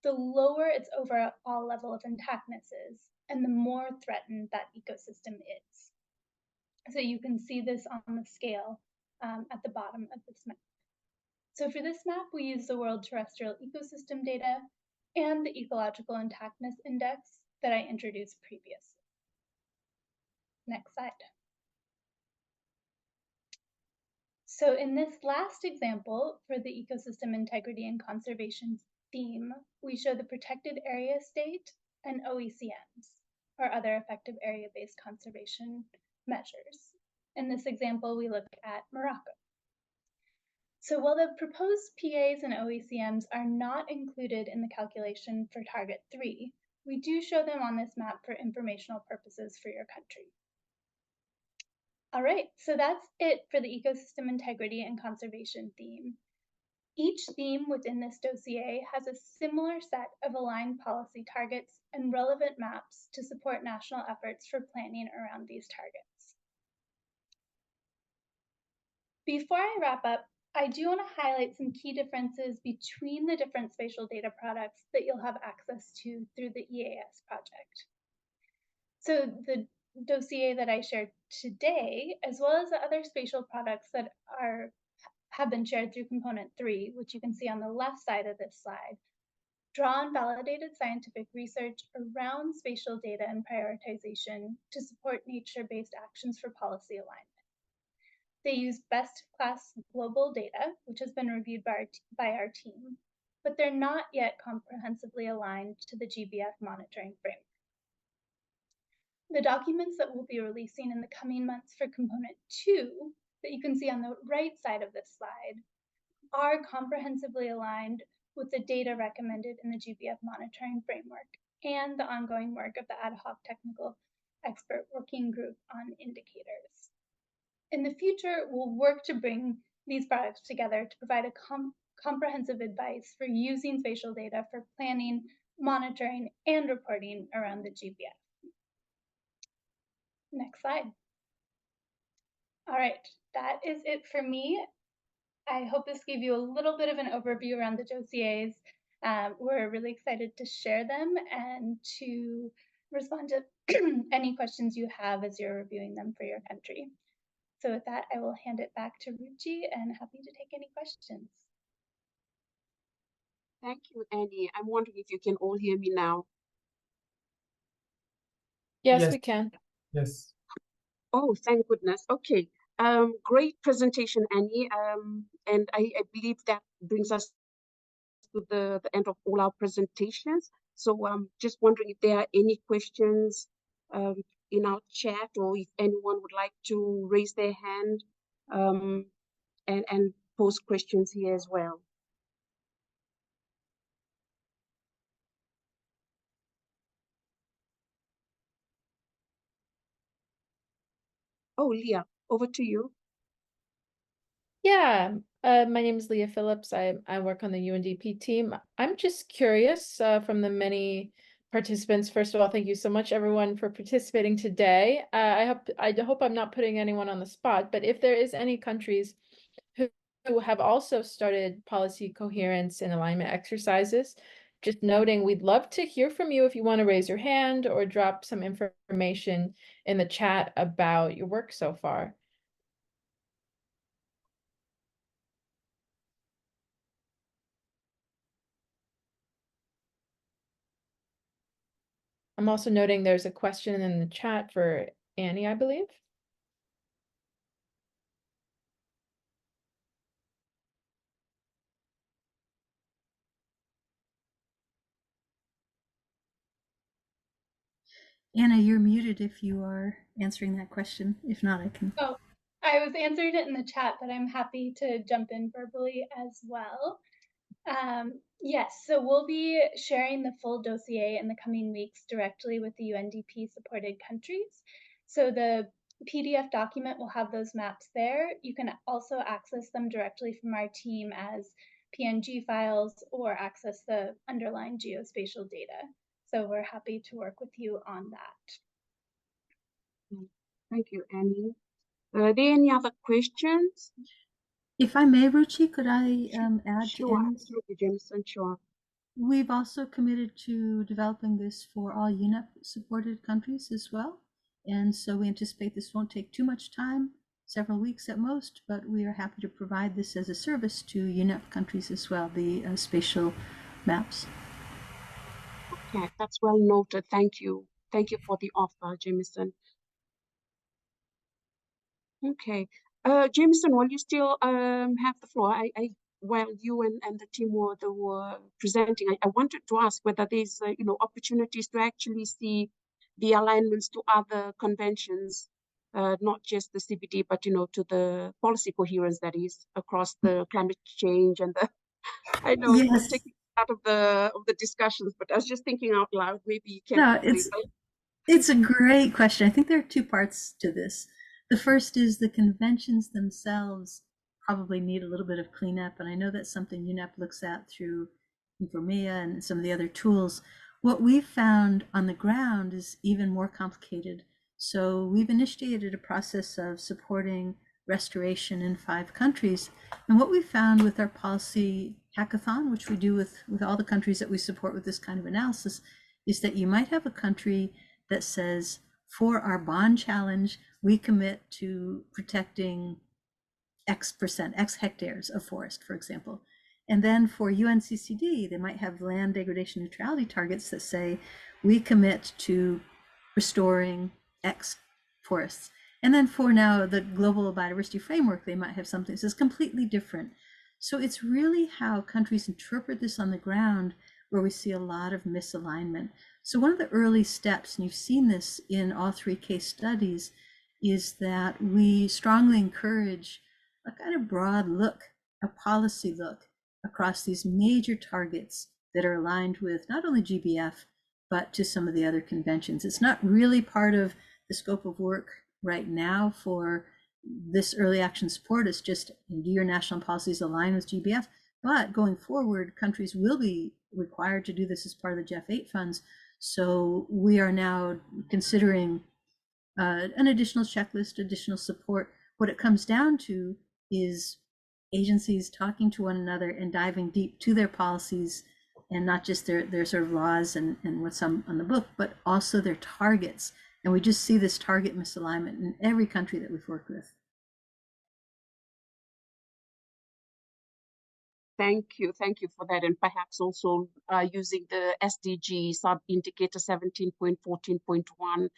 [SPEAKER 8] the lower its overall level of intactness is, and the more threatened that ecosystem is. So you can see this on the scale at the bottom of this map. So for this map, we use the World Terrestrial Ecosystem data and the Ecological Intactness Index that I introduced previously. Next slide. So in this last example, for the ecosystem integrity and conservation theme, we show the protected area state and OECMs, or other effective area-based conservation measures. In this example, we look at Morocco. So while the proposed PAs and OECMs are not included in the calculation for Target 3, we do show them on this map for informational purposes for your country. All right, so that's it for the ecosystem integrity and conservation theme. Each theme within this dossier has a similar set of aligned policy targets and relevant maps to support national efforts for planning around these targets. Before I wrap up, I do want to highlight some key differences between the different spatial data products that you'll have access to through the EAS project. So the dossier that I shared today, as well as the other spatial products that have been shared through component 3, which you can see on the left side of this slide, draw on validated scientific research around spatial data and prioritization to support nature-based actions for policy alignment. They use best-class global data, which has been reviewed by our team, but they're not yet comprehensively aligned to the GBF monitoring framework. The documents that we'll be releasing in the coming months for component 2, that you can see on the right side of this slide, are comprehensively aligned with the data recommended in the GBF monitoring framework and the ongoing work of the ad hoc technical expert working group on indicators. In the future, we'll work to bring these products together to provide a comprehensive advice for using spatial data for planning, monitoring, and reporting around the GBF. Next slide. All right, that is it for me. I hope this gave you a little bit of an overview around the dossiers. We're really excited to share them and to respond to any questions you have as you're reviewing them for your country. So with that, I will hand it back to Ruchi and happy to take any questions.
[SPEAKER 1] Thank you, Annie. I'm wondering if you can all hear me now.
[SPEAKER 5] Yes,
[SPEAKER 6] Yes.
[SPEAKER 5] we can.
[SPEAKER 6] Yes.
[SPEAKER 1] Oh, thank goodness. Okay. Great presentation, Annie. And I believe that brings us to the end of all our presentations. So just wondering if there are any questions in our chat, or if anyone would like to raise their hand and pose questions here as well. Oh, Leah, over to you.
[SPEAKER 5] Yeah, my name is Leah Phillips. I work on the UNDP team. I'm just curious from the many participants. First of all, thank you so much, everyone, for participating today. I hope I'm not putting anyone on the spot, but if there is any countries who have also started policy coherence and alignment exercises, just noting we'd love to hear from you if you want to raise your hand or drop some information in the chat about your work so far. I'm also noting there's a question in the chat for Annie, I believe.
[SPEAKER 2] Anna, you're muted if you are answering that question. If not, I can.
[SPEAKER 8] Oh, I was answering it in the chat, but I'm happy to jump in verbally as well. Yes, so we'll be sharing the full dossier in the coming weeks directly with the UNDP supported countries. So the PDF document will have those maps there. You can also access them directly from our team as PNG files or access the underlying geospatial data. So we're happy to work with you on that.
[SPEAKER 1] Thank you, Annie. Are there any other questions?
[SPEAKER 2] If I may, Ruchi, could I add
[SPEAKER 1] Sure,
[SPEAKER 2] to Annie's?
[SPEAKER 1] absolutely, Jameson, sure.
[SPEAKER 2] We've also committed to developing this for all UNEP supported countries as well. And so we anticipate this won't take too much time, several weeks at most, but we are happy to provide this as a service to UNEP countries as well, the spatial maps.
[SPEAKER 1] Okay, that's well noted. Thank you. Thank you for the offer, Jameson. Okay. Jameson, while you still have the floor, while you and the team were presenting, I wanted to ask whether there's opportunities to actually see the alignments to other conventions, not just the CBD, but to the policy coherence that is across the climate change and the. I know
[SPEAKER 2] Yes.
[SPEAKER 1] we're taking out of the discussions, but I was just thinking out loud. Maybe you can.
[SPEAKER 2] No, it's a great question. I think there are two parts to this. The first is the conventions themselves probably need a little bit of cleanup, and I know that's something UNEP looks at through Informia and some of the other tools. What we've found on the ground is even more complicated. So we've initiated a process of supporting restoration in 5 countries. And what we found with our policy hackathon, which we do with all the countries that we support with this kind of analysis, is that you might have a country that says, for our bond challenge, we commit to protecting X% X hectares of forest, for example. And then for UNCCD, they might have land degradation neutrality targets that say, we commit to restoring X forests. And then for now, the global biodiversity framework, they might have something that says completely different. So it's really how countries interpret this on the ground where we see a lot of misalignment. So one of the early steps, and you've seen this in all 3 case studies, is that we strongly encourage a kind of broad look, a policy look across these major targets that are aligned with not only GBF, but to some of the other conventions. It's not really part of the scope of work right now for this early action support. It's just, do your national policies align with GBF? But going forward, countries will be required to do this as part of the GEF-8 funds. So we are now considering an additional checklist, additional support. What it comes down to is agencies talking to one another and diving deep to their policies and not just their sort of laws and what's on the book, but also their targets. And we just see this target misalignment in every country that we've worked with.
[SPEAKER 1] Thank you for that, and perhaps also using the SDG sub-indicator 17.14.1,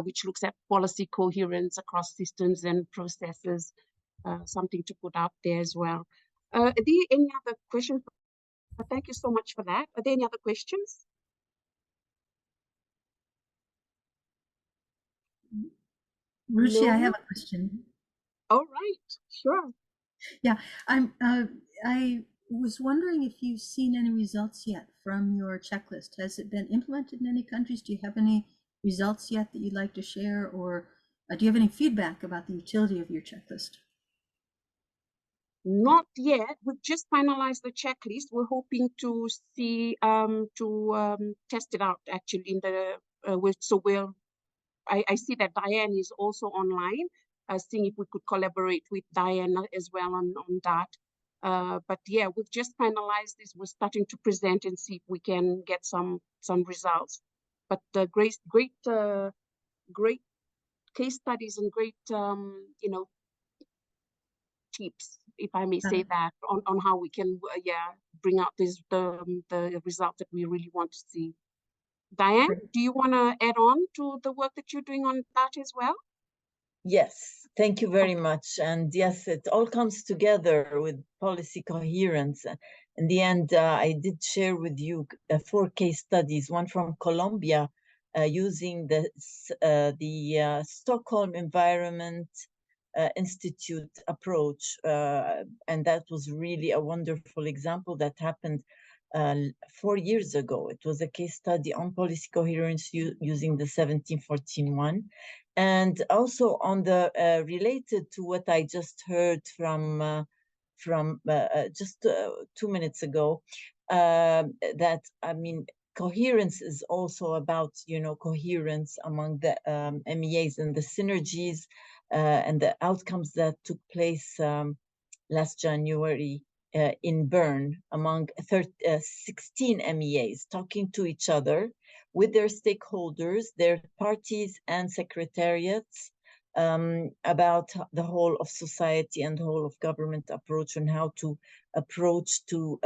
[SPEAKER 1] which looks at policy coherence across systems and processes, something to put out there as well. Are there any other questions? Thank you so much for that. Are there any other questions?
[SPEAKER 2] Ruchi,
[SPEAKER 1] No?
[SPEAKER 2] I have a question.
[SPEAKER 1] All right, sure.
[SPEAKER 2] Yeah, I was wondering if you've seen any results yet from your checklist. Has it been implemented in any countries? Do you have any results yet that you'd like to share, or do you have any feedback about the utility of your checklist?
[SPEAKER 1] Not yet. We've just finalized the checklist. We're hoping to see test it out actually in the I see that Diane is also online, seeing if we could collaborate with Diane as well on that. But yeah, we've just finalized this. We're starting to present and see if we can get some results. But great case studies and great tips, if I may say that, on how we can bring out the result that we really want to see. Diane, do you want to add on to the work that you're doing on that as well?
[SPEAKER 9] Yes, thank you very much. And yes, it all comes together with policy coherence. In the end, I did share with you 4 case studies, one from Colombia, using the Stockholm Environment Institute approach. And that was really a wonderful example that happened 4 years ago. It was a case study on policy coherence using the 1714-1. And also on the related to what I just heard from just 2 minutes ago, that I mean, coherence is also about coherence among the MEAs and the synergies and the outcomes that took place last January in Bern among 16 MEAs talking to each other with their stakeholders, their parties and secretariats about the whole of society and the whole of government approach and how to approach to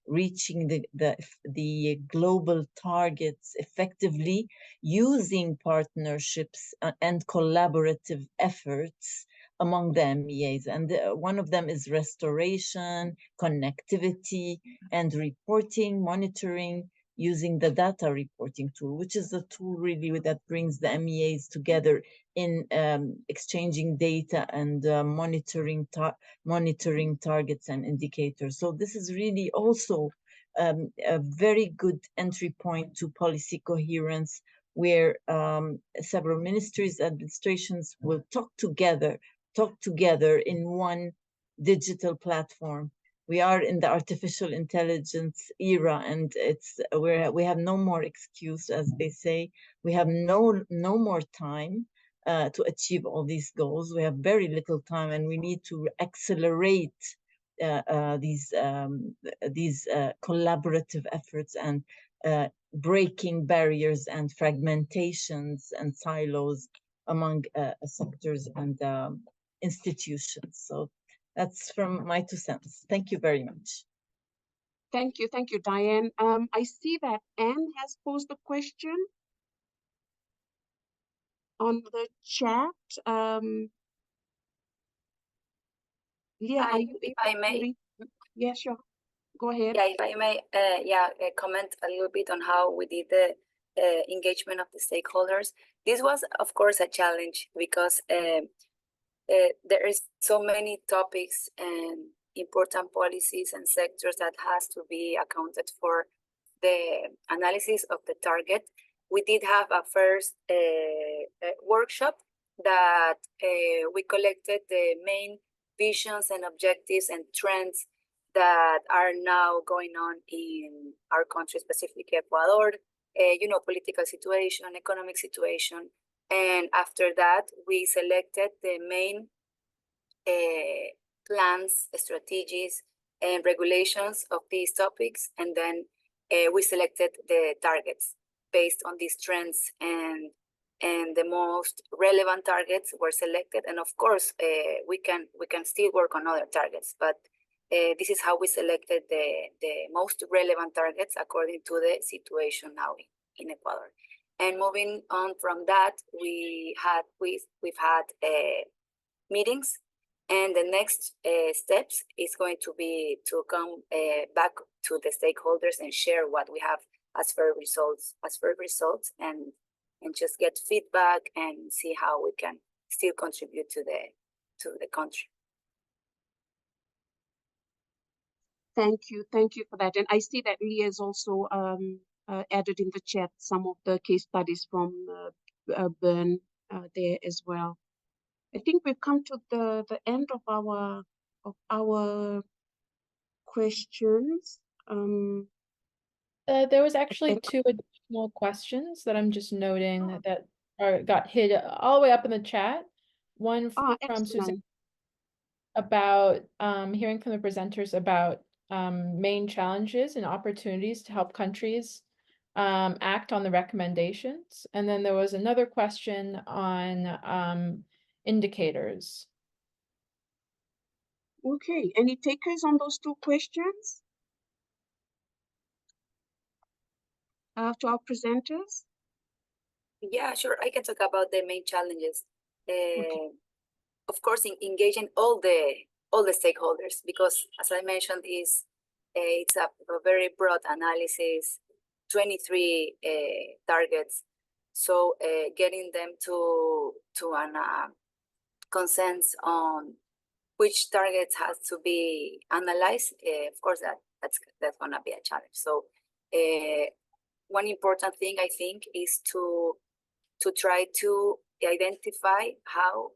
[SPEAKER 9] reaching the global targets effectively using partnerships and collaborative efforts among the MEAs. And one of them is restoration, connectivity, and reporting, monitoring, using the data reporting tool, which is the tool really that brings the MEAs together in exchanging data and monitoring targets and indicators. So this is really also a very good entry point to policy coherence, where several ministries, administrations will talk together in one digital platform. We are in the artificial intelligence era, and we have no more excuse, as they say. We have no more time to achieve all these goals. We have very little time, and we need to accelerate these collaborative efforts and breaking barriers and fragmentations and silos among sectors and institutions. So that's from my 2 cents. Thank you very much.
[SPEAKER 1] Thank you, Diane. I see that Anne has posed a question on the chat. Leah,
[SPEAKER 4] if I may.
[SPEAKER 1] Yeah, sure. Go ahead.
[SPEAKER 4] Yeah, if I may, comment a little bit on how we did the engagement of the stakeholders. This was, of course, a challenge because there is so many topics and important policies and sectors that has to be accounted for the analysis of the target. We did have a first workshop that we collected the main visions and objectives and trends that are now going on in our country, specifically Ecuador, political situation, economic situation. And after that, we selected the main plans, strategies, and regulations of these topics. And then we selected the targets based on these trends, and the most relevant targets were selected. And of course, we can still work on other targets, but this is how we selected the most relevant targets according to the situation now in Ecuador. And moving on from that, we've had meetings, and the next steps is going to be to come back to the stakeholders and share what we have as fair results, and just get feedback and see how we can still contribute to the country.
[SPEAKER 1] Thank you for that. And I see that Leah has also added in the chat some of the case studies from Bern there as well. I think we've come to the end of our questions.
[SPEAKER 5] There was actually 2 additional questions that I'm just noting that got hid all the way up in the chat. One from Susan about hearing from the presenters about main challenges and opportunities to help countries act on the recommendations. And then there was another question on indicators.
[SPEAKER 1] Okay, any takers on those 2 questions? To our presenters?
[SPEAKER 4] Yeah, sure. I can talk about the main challenges.
[SPEAKER 1] Okay.
[SPEAKER 4] Of course, engaging all the stakeholders, because as I mentioned, it's a very broad analysis, 23 targets. So getting them to an consensus on which targets has to be analyzed, of course, that's gonna be a challenge. So one important thing I think is to try to identify how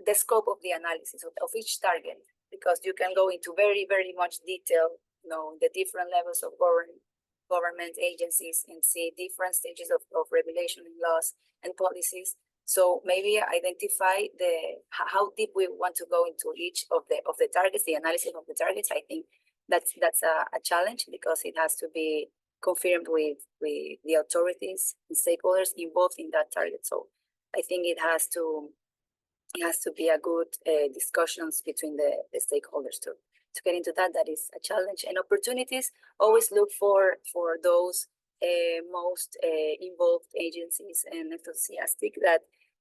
[SPEAKER 4] the scope of the analysis of each target, because you can go into very, very much detail, the different levels of government agencies and see different stages of regulation and laws and policies. So maybe identify how deep we want to go into each of the targets, the analysis of the targets. I think that's a challenge, because it has to be confirmed with the authorities and stakeholders involved in that target. So I think it has to be a good discussions between the stakeholders to get into that. That is a challenge. And opportunities, always look for those most involved agencies and enthusiastic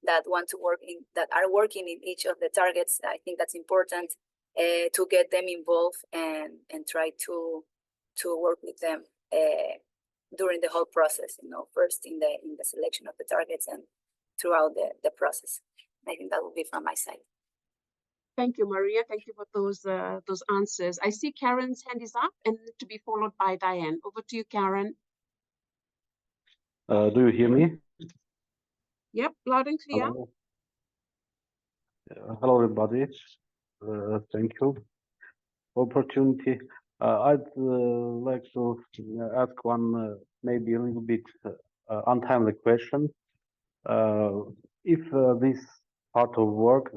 [SPEAKER 4] that want to work in, that are working in each of the targets. I think that's important to get them involved and try to work with them during the whole process, first in the selection of the targets and throughout the process. I think that will be from my side.
[SPEAKER 1] Thank you, Maria. Thank you for those answers. I see Karen's hand is up, and to be followed by Diane. Over to you, Karen.
[SPEAKER 10] Do you hear me?
[SPEAKER 1] Yep, loud and clear.
[SPEAKER 10] Hello, hello everybody. Thank you for opportunity. I'd like to ask one maybe a little bit untimely question. If this part of work,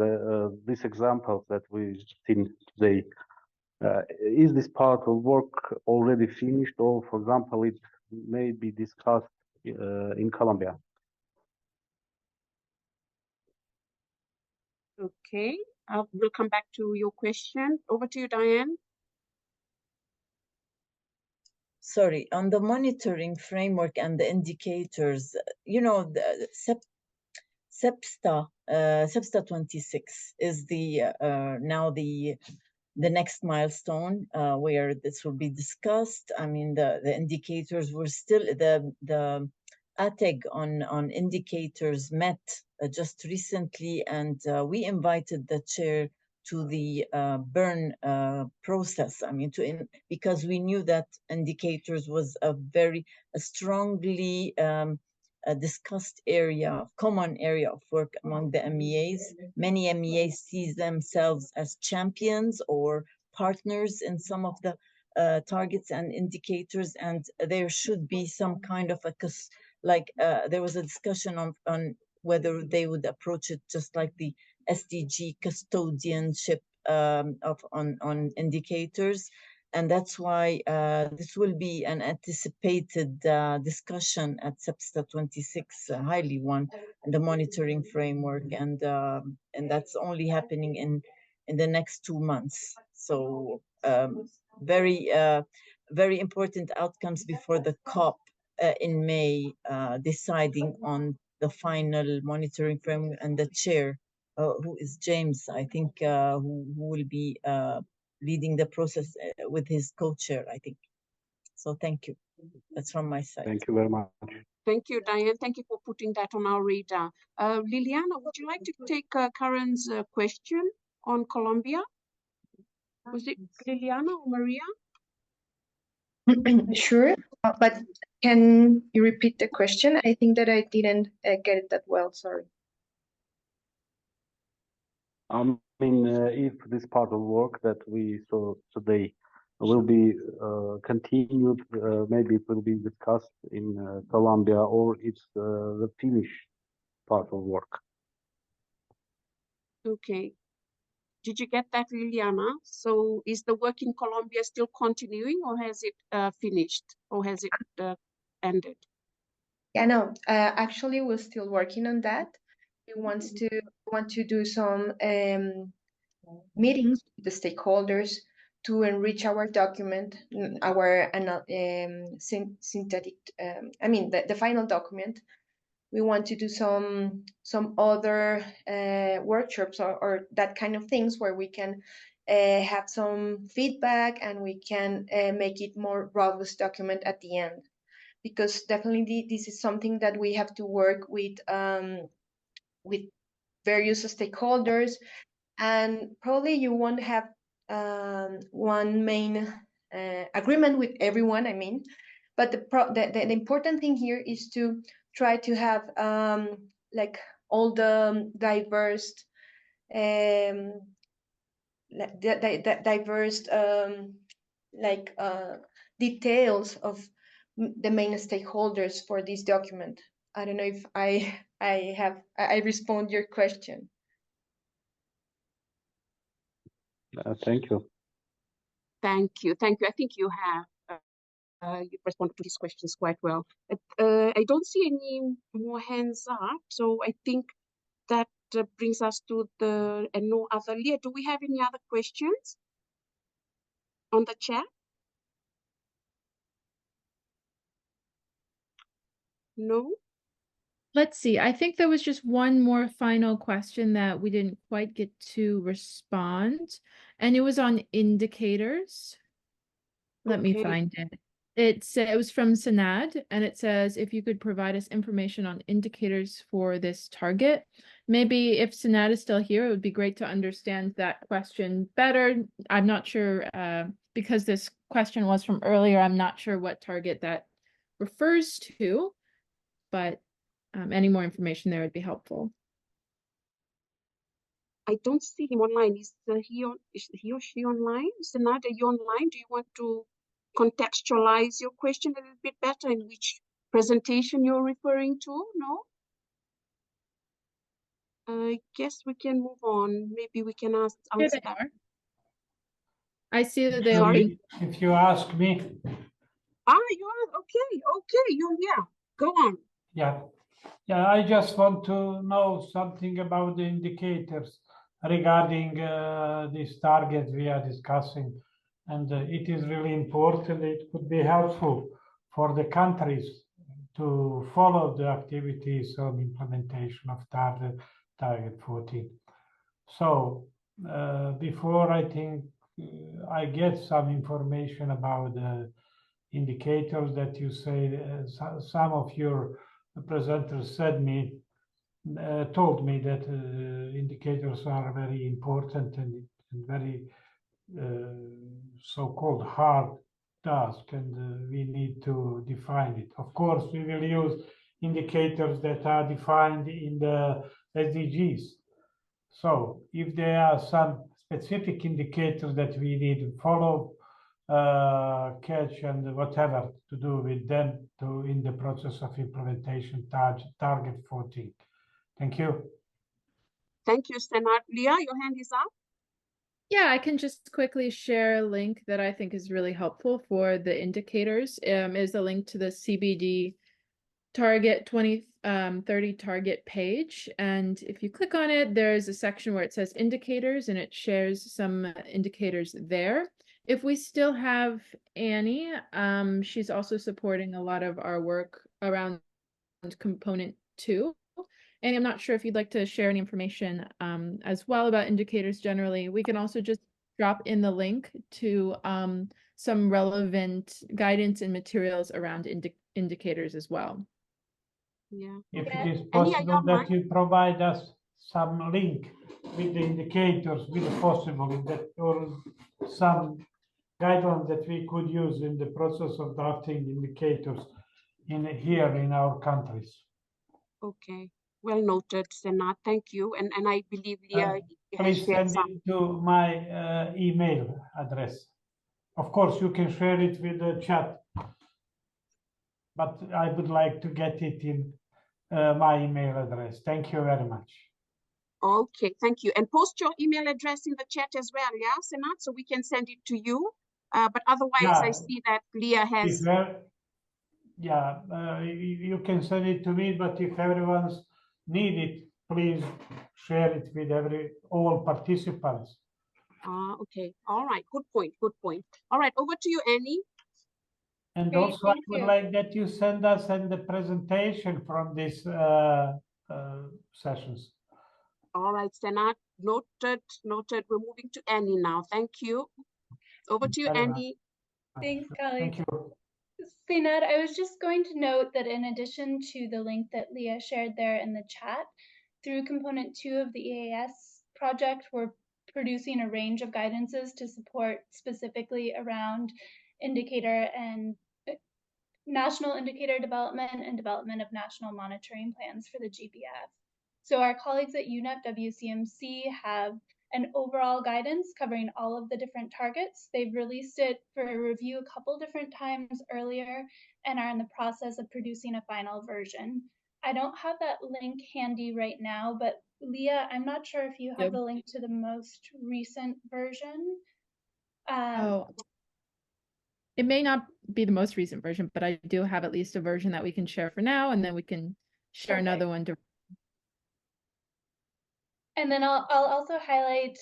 [SPEAKER 10] these examples that we've seen today, is this part of work already finished, or for example, it may be discussed in Colombia?
[SPEAKER 1] Okay, we'll come back to your question. Over to you, Diane.
[SPEAKER 9] Sorry, on the monitoring framework and the indicators, the SEPSTA 26 is now the next milestone where this will be discussed. I mean, the indicators were still, the ATEG on indicators met just recently, and we invited the chair to the Bern process. I mean, because we knew that indicators was a very strongly discussed common area of work among the MEAs. Many MEAs see themselves as champions or partners in some of the targets and indicators, and there should be some kind of there was a discussion on whether they would approach it just like the SDG custodianship on indicators. And that's why this will be an anticipated discussion at SEPSTA 26, a highly one, the monitoring framework, and that's only happening in the next 2 months. So very important outcomes before the COP in May, deciding on the final monitoring framework, and the chair, who is James, I think, who will be leading the process with his co-chair, I think. So thank you. That's from my side.
[SPEAKER 10] Thank you very much.
[SPEAKER 1] Thank you, Diane. Thank you for putting that on our radar. Liliana, would you like to take Karen's question on Colombia? Was it Liliana or Maria?
[SPEAKER 11] Sure, but can you repeat the question? I think that I didn't get it that well, sorry.
[SPEAKER 10] If this part of work that we saw today will be continued, maybe it will be discussed in Colombia, or it's the finished part of work.
[SPEAKER 1] Okay. Did you get that, Liliana? So is the work in Colombia still continuing, or has it finished, or has it ended?
[SPEAKER 11] Yeah, no, actually we're still working on that. We want to do some meetings with the stakeholders to enrich our document, our synthetic, the final document. We want to do some other workshops or that kind of things where we can have some feedback, and we can make it more robust document at the end. Because definitely this is something that we have to work with various stakeholders, and probably you won't have one main agreement with everyone, but the important thing here is to try to have like all the diverse details of the main stakeholders for this document. I don't know if I respond your question.
[SPEAKER 10] Thank you.
[SPEAKER 1] Thank you. Thank you. I think you have you responded to these questions quite well. I don't see any more hands up, so I think that brings us to the no other. Leah, do we have any other questions on the chat? No?
[SPEAKER 5] Let's see. I think there was just one more final question that we didn't quite get to respond, and it was on indicators. Let me find it. It was from Sanad, and it says, if you could provide us information on indicators for this target. Maybe if Sanad is still here, it would be great to understand that question better. I'm not sure, because this question was from earlier, I'm not sure what target that refers to, but any more information there would be helpful.
[SPEAKER 1] I don't see him online. Is he or she online? Sanad, are you online? Do you want to contextualize your question a little bit better, in which presentation you're referring to? No? I guess we can move on. Maybe we can answer that.
[SPEAKER 5] I see that they opened.
[SPEAKER 12] If you ask me.
[SPEAKER 1] You are okay. You're here. Go on.
[SPEAKER 12] Yeah, I just want to know something about the indicators regarding this target we are discussing, and it is really important. It could be helpful for the countries to follow the activities of implementation of target 14. So before I think I get some information about the indicators that you say, some of your presenters told me that indicators are very important and very so-called hard task, and we need to define it. Of course, we will use indicators that are defined in the SDGs. So if there are some specific indicators that we need to follow, catch, and whatever to do with them in the process of implementation target 14. Thank you.
[SPEAKER 1] Thank you, Sanad. Leah, your hand is up.
[SPEAKER 5] Yeah, I can just quickly share a link that I think is really helpful for the indicators. Is a link to the CBD target 2030 target page. And if you click on it, there's a section where it says indicators, and it shares some indicators there. If we still have Annie, she's also supporting a lot of our work around component 2. And I'm not sure if you'd like to share any information as well about indicators generally. We can also just drop in the link to some relevant guidance and materials around indicators as well.
[SPEAKER 1] Yeah.
[SPEAKER 12] If
[SPEAKER 8] Yeah.
[SPEAKER 12] it is
[SPEAKER 1] Annie,
[SPEAKER 12] possible that you provide us some link with the indicators, with possible that or some guidelines that we could use in the process of drafting indicators here in our countries.
[SPEAKER 1] Okay. Well noted, Senat. Thank you. And I believe Leah has
[SPEAKER 12] Please
[SPEAKER 1] shared
[SPEAKER 12] send
[SPEAKER 1] some.
[SPEAKER 12] it to my email address. Of course, you can share it with the chat, but I would like to get it in my email address. Thank you very much.
[SPEAKER 1] Okay, thank you. And post your email address in the chat as well, yeah, Senat, so we can send it to you. But otherwise, I see that Leah has.
[SPEAKER 12] You can send it to me, but if everyone's need it, please share it with all participants.
[SPEAKER 1] Okay. All right. Good point. Good point. All right. Over to you, Annie.
[SPEAKER 12] And
[SPEAKER 8] Great,
[SPEAKER 12] also, I
[SPEAKER 8] thank
[SPEAKER 12] would
[SPEAKER 8] you.
[SPEAKER 12] like that you send us the presentation from these sessions.
[SPEAKER 1] All right, Senat. Noted. Noted. We're moving to Annie now. Thank you. Over to you,
[SPEAKER 12] Very much.
[SPEAKER 1] Annie.
[SPEAKER 8] Thanks,
[SPEAKER 12] Thank
[SPEAKER 8] colleagues.
[SPEAKER 12] you.
[SPEAKER 8] Sinat, I was just going to note that in addition to the link that Leah shared there in the chat, through component 2 of the EAS project, we're producing a range of guidances to support specifically around indicator and national indicator development and development of national monitoring plans for the GBF. So our colleagues at UNEP WCMC have an overall guidance covering all of the different targets. They've released it for review a couple different times earlier and are in the process of producing a final version. I don't have that link handy right now, but Leah, I'm not sure if you have the link to the most recent version.
[SPEAKER 5] It may not be the most recent version, but I do have at least a version that we can share for now, and then we can share another one.
[SPEAKER 8] And then I'll also highlight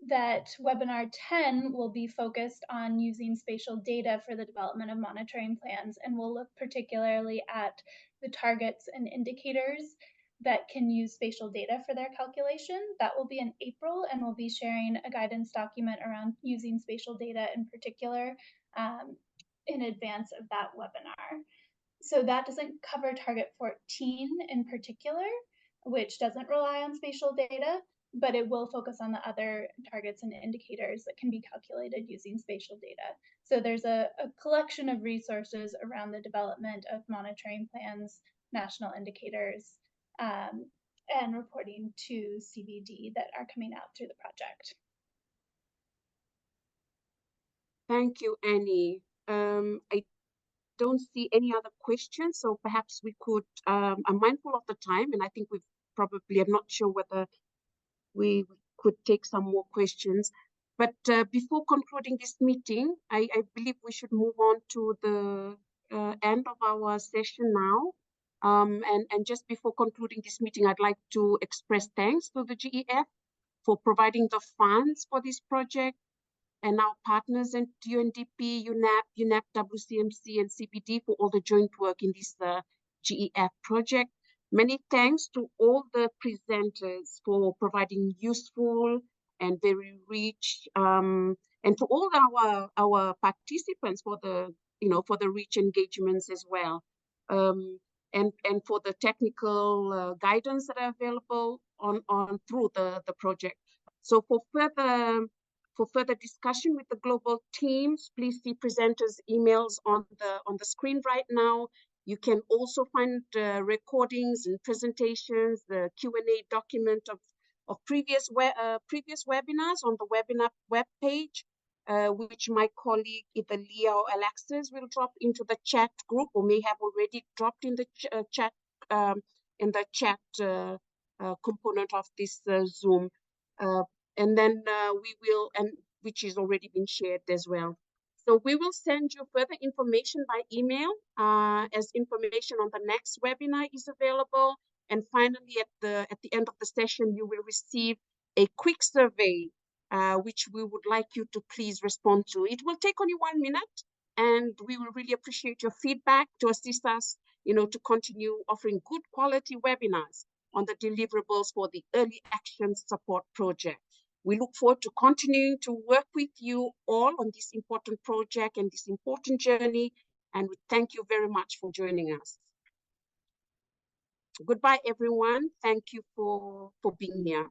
[SPEAKER 8] that webinar 10 will be focused on using spatial data for the development of monitoring plans, and we'll look particularly at the targets and indicators that can use spatial data for their calculation. That will be in April, and we'll be sharing a guidance document around using spatial data in particular in advance of that webinar. So that doesn't cover target 14 in particular, which doesn't rely on spatial data, but it will focus on the other targets and indicators that can be calculated using spatial data. So there's a collection of resources around the development of monitoring plans, national indicators, and reporting to CBD that are coming out through the project.
[SPEAKER 1] Thank you, Annie. I don't see any other questions, so perhaps we could, I'm mindful of the time, and I think we've probably, I'm not sure whether we could take some more questions. But before concluding this meeting, I believe we should move on to the end of our session now. And just before concluding this meeting, I'd like to express thanks to the GEF for providing the funds for this project, and our partners at UNDP, UNEP, WCMC, and CBD for all the joint work in this GEF project. Many thanks to all the presenters for providing useful and very rich, and to all our participants for the rich engagements as well, and for the technical guidance that are available on through the project. So for further discussion with the global teams, please see presenters' emails on the screen right now. You can also find recordings and presentations, the Q&A document of previous webinars on the webinar webpage, which my colleague either Leah or Alexis will drop into the chat group, or may have already dropped in the chat component of this Zoom. And then we will, and which has already been shared as well. So we will send you further information by email as information on the next webinar is available. And finally, at the end of the session, you will receive a quick survey, which we would like you to please respond to. It will take only 1 minute, and we will really appreciate your feedback to assist us, to continue offering good quality webinars on the deliverables for the Early Action Support Project. We look forward to continuing to work with you all on this important project and this important journey, and we thank you very much for joining us. Goodbye, everyone. Thank you for being here.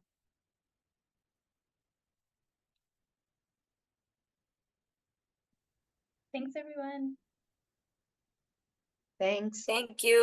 [SPEAKER 8] Thanks, everyone.
[SPEAKER 11] Thanks.
[SPEAKER 4] Thank you.